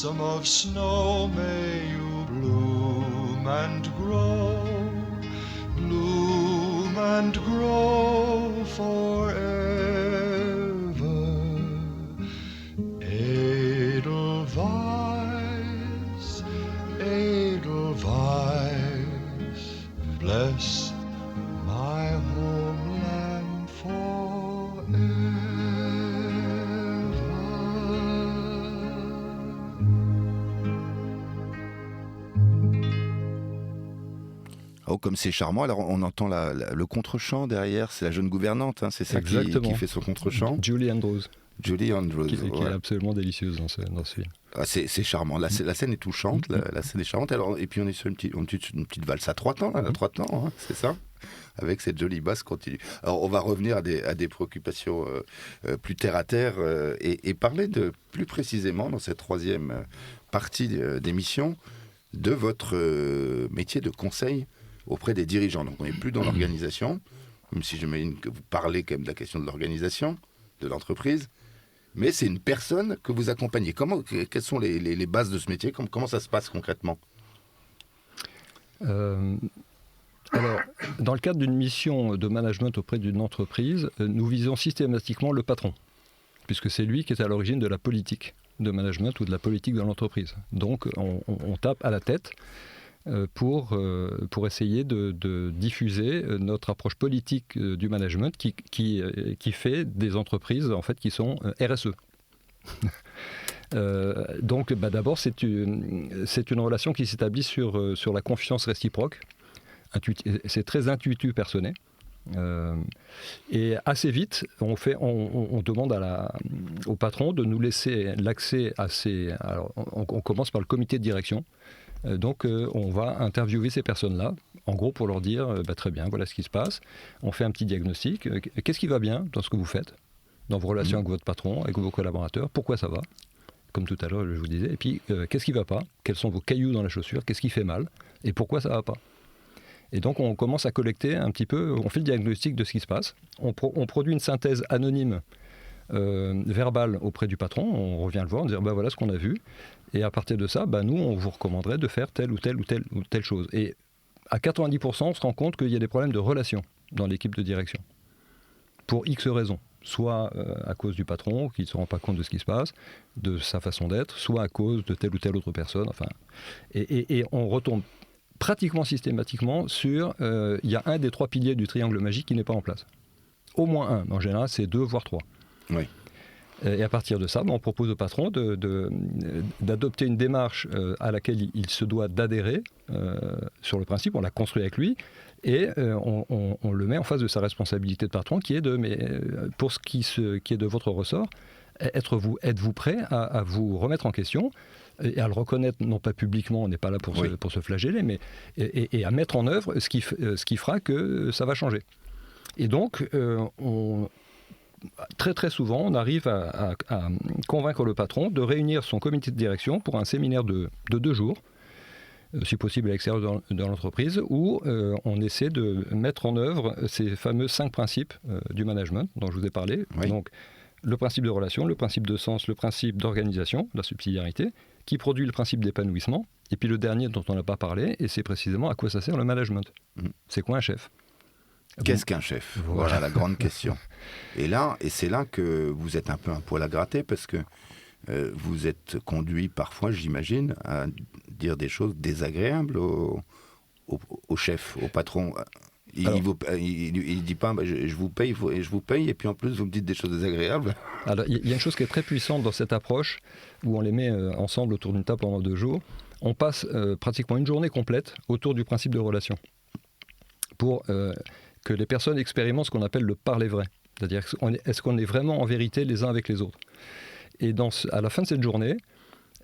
blossom of snow, may you bloom and grow forever. Edelweiss, Edelweiss, bless my homeland forever. Oh, comme c'est charmant. Alors, on entend le contre-chant derrière. C'est la jeune gouvernante, hein, c'est ça qui fait son contre-chant. Julie Andrews. Julie Andrews. Qui est absolument délicieuse dans ce film. Ah, c'est charmant. La scène est touchante. La scène est charmante. Alors, et puis, on est sur une petite valse à 3 temps, là, à 3 temps, hein, c'est ça, avec cette jolie basse continue. Alors, on va revenir à des préoccupations plus terre à terre et parler plus précisément, dans cette troisième partie d'émission, de votre métier de conseil auprès des dirigeants. Donc on n'est plus dans l'organisation, même si j'imagine que vous parlez quand même de la question de l'organisation, de l'entreprise, mais c'est une personne que vous accompagnez. Quelles sont les bases de ce métier ? Comment ça se passe concrètement ? Alors, dans le cadre d'une mission de management auprès d'une entreprise, nous visons systématiquement le patron, puisque c'est lui qui est à l'origine de la politique de management ou de la politique de l'entreprise. Donc on tape à la tête pour essayer de diffuser notre approche politique du management qui fait des entreprises en fait qui sont RSE. Donc d'abord c'est une relation qui s'établit sur la confiance réciproque. C'est très intuitu personné. Et assez vite, on demande au patron de nous laisser l'accès à ces... Alors, on commence par le comité de direction. Donc on va interviewer ces personnes-là, en gros pour leur dire très bien, voilà ce qui se passe. On fait un petit diagnostic. Qu'est-ce qui va bien dans ce que vous faites, dans vos relations avec votre patron, avec vos collaborateurs, pourquoi ça va, comme tout à l'heure je vous disais. Et puis qu'est-ce qui ne va pas, quels sont vos cailloux dans la chaussure, qu'est-ce qui fait mal et pourquoi ça ne va pas. Et donc on commence à collecter un petit peu, on fait le diagnostic de ce qui se passe. On produit une synthèse anonyme verbale auprès du patron, on revient le voir, on dit voilà ce qu'on a vu. Et à partir de ça, nous, on vous recommanderait de faire telle ou telle chose. Et à 90%, on se rend compte qu'il y a des problèmes de relation dans l'équipe de direction. Pour X raisons. Soit à cause du patron, qui ne se rend pas compte de ce qui se passe, de sa façon d'être, soit à cause de telle ou telle autre personne. Enfin, et on retombe pratiquement systématiquement sur... Il y a un des 3 piliers du triangle magique qui n'est pas en place. Au moins un. En général, c'est 2, voire 3. Oui. Et à partir de ça, on propose au patron d'adopter une démarche à laquelle il se doit d'adhérer sur le principe, on la construit avec lui, et on le met en face de sa responsabilité de patron qui est pour ce qui est de votre ressort, êtes-vous prêt à vous remettre en question et à le reconnaître, non pas publiquement, on n'est pas là pour se flageller, mais et à mettre en œuvre ce qui fera que ça va changer. Et donc, très très souvent, on arrive à convaincre le patron de réunir son comité de direction pour un séminaire de 2 jours, si possible à l'extérieur de l'entreprise, où on essaie de mettre en œuvre ces fameux 5 principes du management dont je vous ai parlé. Oui. Donc, le principe de relation, le principe de sens, le principe d'organisation, la subsidiarité, qui produit le principe d'épanouissement, et puis le dernier dont on n'a pas parlé, et c'est précisément à quoi ça sert le management. C'est quoi un chef ? Qu'est-ce qu'un chef ? Voilà la grande question. Et c'est là que vous êtes un peu un poil à gratter, parce que vous êtes conduit parfois, j'imagine, à dire des choses désagréables au chef, au patron. Il ne dit pas je vous paye et je vous paye, et puis en plus vous me dites des choses désagréables. Alors il y a une chose qui est très puissante dans cette approche, où on les met ensemble autour d'une table pendant 2 jours. On passe pratiquement une journée complète autour du principe de relation, pour que les personnes expérimentent ce qu'on appelle le parler vrai. C'est-à-dire, est-ce qu'on est vraiment en vérité les uns avec les autres ? Et à la fin de cette journée,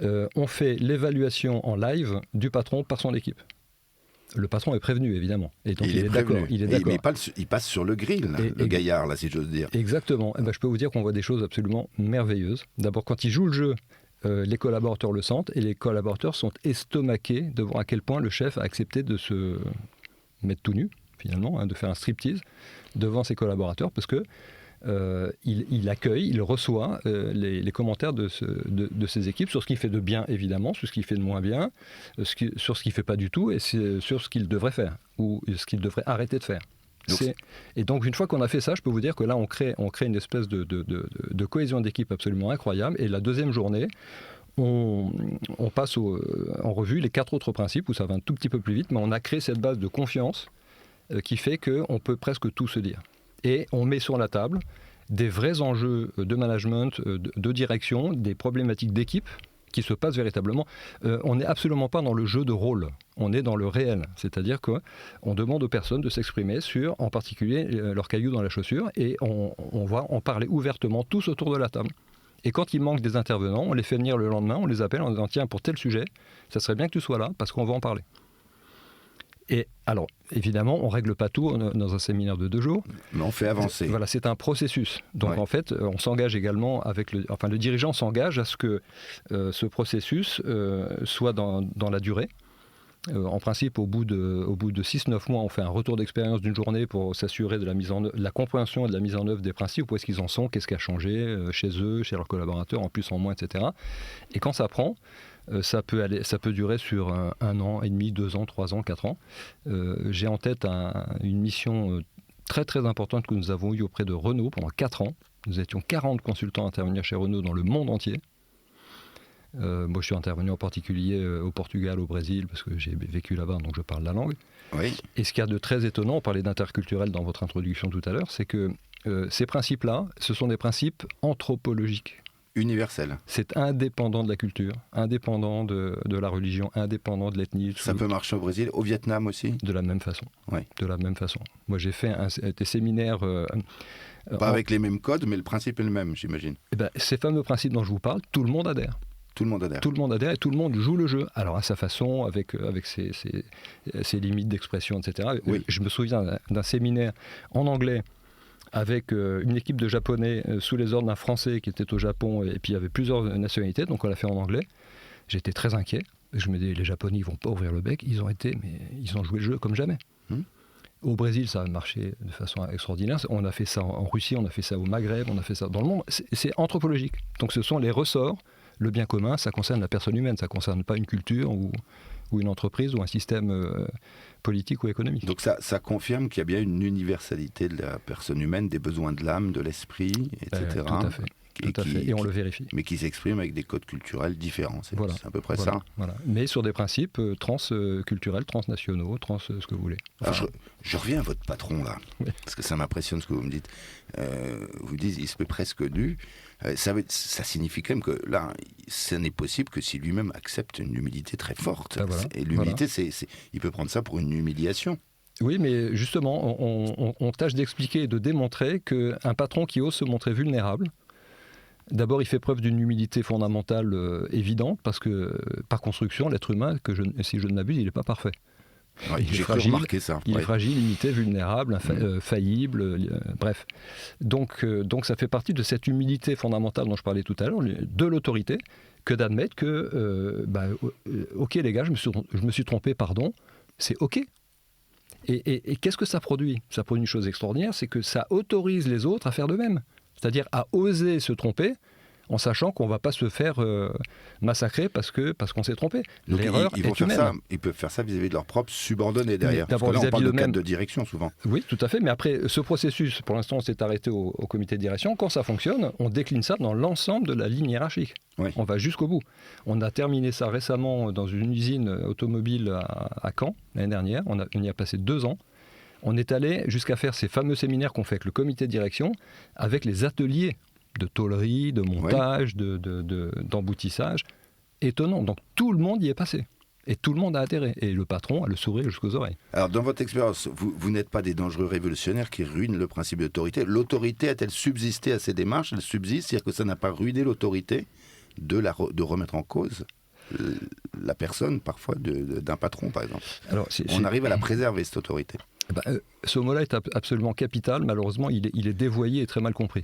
on fait l'évaluation en live du patron par son équipe. Le patron est prévenu, évidemment. Et donc, il est d'accord. Mais il passe sur le grill, le gaillard, là, si j'ose dire. Exactement. Je peux vous dire qu'on voit des choses absolument merveilleuses. D'abord, quand il joue le jeu, les collaborateurs le sentent, et les collaborateurs sont estomaqués de voir à quel point le chef a accepté de se mettre tout nu, finalement, de faire un striptease devant ses collaborateurs, parce que il accueille, il reçoit les commentaires de ses équipes sur ce qu'il fait de bien, évidemment, sur ce qu'il fait de moins bien, sur ce qu'il ne fait pas du tout et sur ce qu'il devrait faire ou ce qu'il devrait arrêter de faire. Et donc, une fois qu'on a fait ça, je peux vous dire que là, on crée une espèce de cohésion d'équipe absolument incroyable. Et la deuxième journée, on passe en revue les 4 autres principes, où ça va un tout petit peu plus vite, mais on a créé cette base de confiance qui fait qu'on peut presque tout se dire. Et on met sur la table des vrais enjeux de management, de direction, des problématiques d'équipe qui se passent véritablement. On n'est absolument pas dans le jeu de rôle, on est dans le réel. C'est-à-dire qu'on demande aux personnes de s'exprimer sur, en particulier, leur caillou dans la chaussure, et on va en parler ouvertement tous autour de la table. Et quand il manque des intervenants, on les fait venir le lendemain, on les appelle en disant « Tiens, pour tel sujet, ça serait bien que tu sois là, parce qu'on va en parler ». Et alors, évidemment, on ne règle pas tout dans un séminaire de 2 jours. Mais on fait avancer. Voilà, c'est un processus. Donc, en fait, on s'engage également le dirigeant s'engage à ce que ce processus soit dans la durée. En principe, au bout de 6-9 mois, on fait un retour d'expérience d'une journée pour s'assurer de la compréhension et de la mise en œuvre des principes, où est-ce qu'ils en sont, qu'est-ce qui a changé chez eux, chez leurs collaborateurs, en plus, en moins, etc. Et quand ça prend, ça peut durer sur 1 an et demi, 2 ans, 3 ans, 4 ans. J'ai en tête une mission très très importante que nous avons eue auprès de Renault pendant 4 ans. Nous étions 40 consultants à intervenir chez Renault dans le monde entier. Moi, je suis intervenu en particulier au Portugal, au Brésil, parce que j'ai vécu là-bas, donc je parle la langue. Oui. Et ce qu'il y a de très étonnant, on parlait d'interculturel dans votre introduction tout à l'heure, c'est que ces principes-là, ce sont des principes anthropologiques. Universel. C'est indépendant de la culture, indépendant de la religion, indépendant de l'ethnie. Ça peut marcher au Brésil, au Vietnam aussi. De la même façon. Oui. De la même façon. Moi, j'ai fait des séminaires... Pas avec les mêmes codes, mais le principe est le même, j'imagine. Eh ben, ces fameux principes dont je vous parle, tout le monde adhère. Tout le monde adhère. Tout le monde adhère et tout le monde joue le jeu. Alors à sa façon, avec ses limites d'expression, etc. Oui. Je me souviens d'un séminaire en anglais avec une équipe de Japonais sous les ordres d'un Français qui était au Japon, et puis il y avait plusieurs nationalités, donc on l'a fait en anglais. J'étais très inquiet. Je me dis, les Japonais, ils vont pas ouvrir le bec. Ils ont joué le jeu comme jamais. Au Brésil, ça a marché de façon extraordinaire. On a fait ça en Russie, on a fait ça au Maghreb, on a fait ça dans le monde. C'est anthropologique. Donc ce sont les ressorts. Le bien commun, ça concerne la personne humaine, ça ne concerne pas une culture ou une entreprise ou un système politique ou économique. Donc ça confirme qu'il y a bien une universalité de la personne humaine, des besoins de l'âme, de l'esprit, etc. Tout à fait. Et on le vérifie. Mais qui s'expriment avec des codes culturels différents. C'est à peu près ça. Voilà. Mais sur des principes transculturels, transnationaux, ce que vous voulez. Enfin, je reviens à votre patron, là, parce que ça m'impressionne ce que vous me dites. Vous dites, il se met presque nu. Ça signifie quand même que là, ça n'est possible que si lui-même accepte une humilité très forte. Et l'humilité, il peut prendre ça pour une humiliation. Oui, mais justement, on tâche d'expliquer et de démontrer qu'un patron qui ose se montrer vulnérable, d'abord, il fait preuve d'une humilité fondamentale évidente, parce que par construction, l'être humain, si je ne m'abuse, il n'est pas parfait. Ouais, j'ai remarqué ça. Il est fragile, limité, vulnérable, faillible, bref. Donc ça fait partie de cette humilité fondamentale dont je parlais tout à l'heure, de l'autorité, que d'admettre que, ok les gars, je me suis trompé, pardon, c'est ok. Et qu'est-ce que ça produit ? Ça produit une chose extraordinaire, c'est que ça autorise les autres à faire de même. C'est-à-dire à oser se tromper en sachant qu'on ne va pas se faire massacrer parce qu'on s'est trompé. Donc l'erreur est humaine. Ils peuvent faire ça vis-à-vis de leurs propres subordonnés derrière. Parce que là, on parle de cadre de direction souvent. Oui, tout à fait. Mais après, ce processus, pour l'instant, on s'est arrêté au comité de direction. Quand ça fonctionne, on décline ça dans l'ensemble de la ligne hiérarchique. Oui. On va jusqu'au bout. On a terminé ça récemment dans une usine automobile à Caen, l'année dernière. On y a passé 2 ans. On est allé jusqu'à faire ces fameux séminaires qu'on fait avec le comité de direction, avec les ateliers de tôlerie, de montage, d'emboutissage. Étonnant. Donc tout le monde y est passé. Et tout le monde a adhéré. Et le patron a le sourire jusqu'aux oreilles. Alors dans votre expérience, vous n'êtes pas des dangereux révolutionnaires qui ruinent le principe d'autorité. L'autorité a-t-elle subsisté à ces démarches ? Elle subsiste, c'est-à-dire que ça n'a pas ruiné l'autorité de remettre en cause la personne, parfois, d'un patron, par exemple. Alors, on arrive à la préserver, cette autorité. Ce mot-là est absolument capital. Malheureusement, il est dévoyé et très mal compris.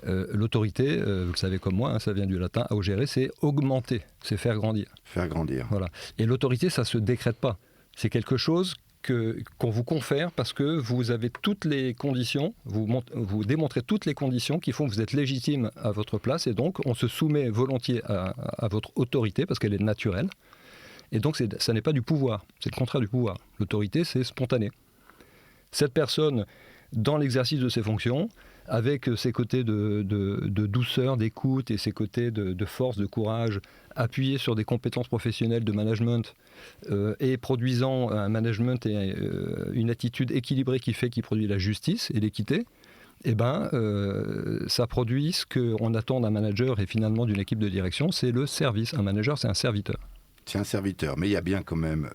L'autorité, vous le savez comme moi, ça vient du latin augere, c'est augmenter, c'est faire grandir. Faire grandir. Voilà. Et l'autorité, ça ne se décrète pas. C'est quelque chose qu'on vous confère parce que vous avez toutes les conditions, vous démontrez toutes les conditions qui font que vous êtes légitime à votre place, et donc on se soumet volontiers à votre autorité parce qu'elle est naturelle. Et donc ça n'est pas du pouvoir, c'est le contraire du pouvoir. L'autorité, c'est spontané. Cette personne, dans l'exercice de ses fonctions, avec ses côtés de douceur, d'écoute et ses côtés de force, de courage, appuyés sur des compétences professionnelles de management et produisant un management et une attitude équilibrée qu'il produit la justice et l'équité, ça produit ce qu'on attend d'un manager et finalement d'une équipe de direction, c'est le service. Un manager, c'est un serviteur. C'est un serviteur, mais il y a bien quand même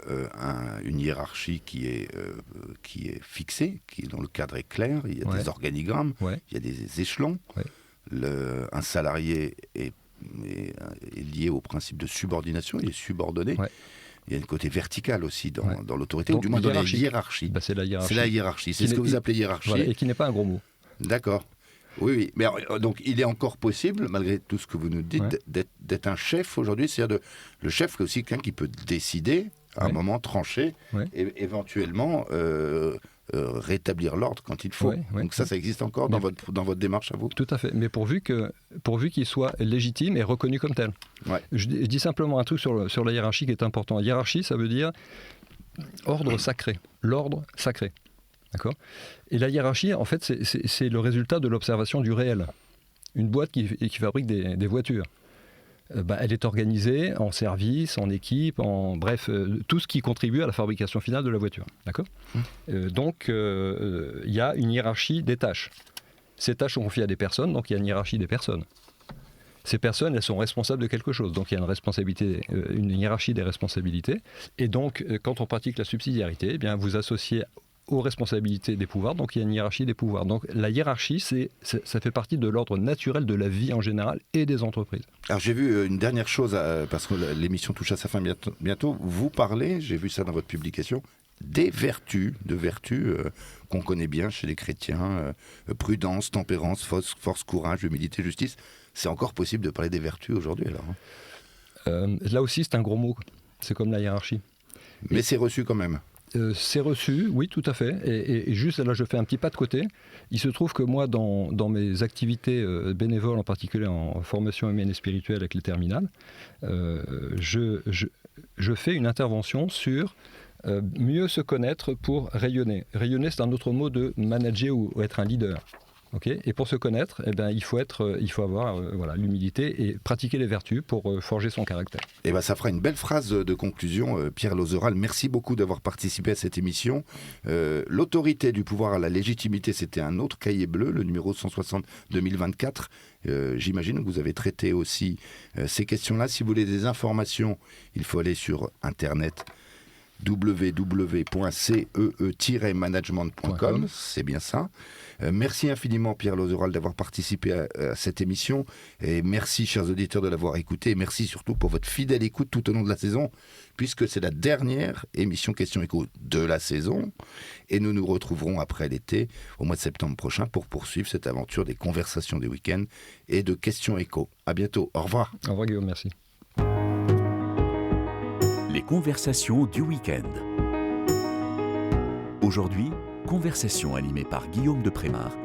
une hiérarchie qui est fixée, dont le cadre est clair, il y a des organigrammes, il y a des échelons. Un salarié est lié au principe de subordination, il est subordonné. Il y a un côté vertical aussi dans l'autorité, ou du moins dans la hiérarchie. C'est la hiérarchie. C'est la hiérarchie, c'est ce que vous appelez hiérarchie. Voilà, et qui n'est pas un gros mot. D'accord. Oui. Mais donc, il est encore possible, malgré tout ce que vous nous dites, d'être un chef aujourd'hui. C'est-à-dire le chef, c'est aussi quelqu'un qui peut décider, à un moment tranché, et éventuellement rétablir l'ordre quand il faut. Donc ça existe encore dans votre démarche à vous ? Tout à fait. Mais pourvu qu'il soit légitime et reconnu comme tel. Je dis simplement un truc sur la hiérarchie qui est important. La hiérarchie, ça veut dire ordre sacré. L'ordre sacré. D'accord ? Et la hiérarchie, en fait, c'est le résultat de l'observation du réel. Une boîte qui fabrique des voitures, elle est organisée en service, en équipe, tout ce qui contribue à la fabrication finale de la voiture. D'accord ? Donc, il y a une hiérarchie des tâches. Ces tâches sont confiées à des personnes, donc il y a une hiérarchie des personnes. Ces personnes, elles sont responsables de quelque chose. Donc, il y a une hiérarchie des responsabilités. Et donc, quand on pratique la subsidiarité, eh bien, vous associez aux responsabilités des pouvoirs, donc il y a une hiérarchie des pouvoirs. Donc la hiérarchie, ça fait partie de l'ordre naturel de la vie en général et des entreprises. Alors j'ai vu une dernière chose, parce que l'émission touche à sa fin bientôt, vous parlez, j'ai vu ça dans votre publication, des vertus, qu'on connaît bien chez les chrétiens, prudence, tempérance, force, courage, humilité, justice. C'est encore possible de parler des vertus aujourd'hui alors Là aussi, c'est un gros mot, c'est comme la hiérarchie. Mais c'est reçu quand même. C'est reçu, oui, tout à fait. Et juste là, je fais un petit pas de côté. Il se trouve que moi, dans mes activités bénévoles, en particulier en formation humaine et spirituelle avec les terminales, je fais une intervention sur mieux se connaître pour rayonner. Rayonner, c'est un autre mot de manager ou être un leader. Okay, et pour se connaître, il faut avoir l'humilité et pratiquer les vertus pour forger son caractère. Et ça fera une belle phrase de conclusion. Pierre Lozeral, merci beaucoup d'avoir participé à cette émission. L'autorité du pouvoir à la légitimité, c'était un autre cahier bleu, le numéro 160-2024. J'imagine que vous avez traité aussi ces questions-là. Si vous voulez des informations, il faut aller sur Internet www.cee-management.com, c'est bien ça. Merci infiniment Pierre Lozeral d'avoir participé à cette émission, et merci chers auditeurs de l'avoir écouté, et merci surtout pour votre fidèle écoute tout au long de la saison, puisque c'est la dernière émission Questions Écho de la saison, et nous nous retrouverons après l'été, au mois de septembre prochain, pour poursuivre cette aventure des conversations des week-ends et de Questions Écho. À bientôt, au revoir. Au revoir Guillaume, merci. Les conversations du week-end. Aujourd'hui, conversation animée par Guillaume de Prémard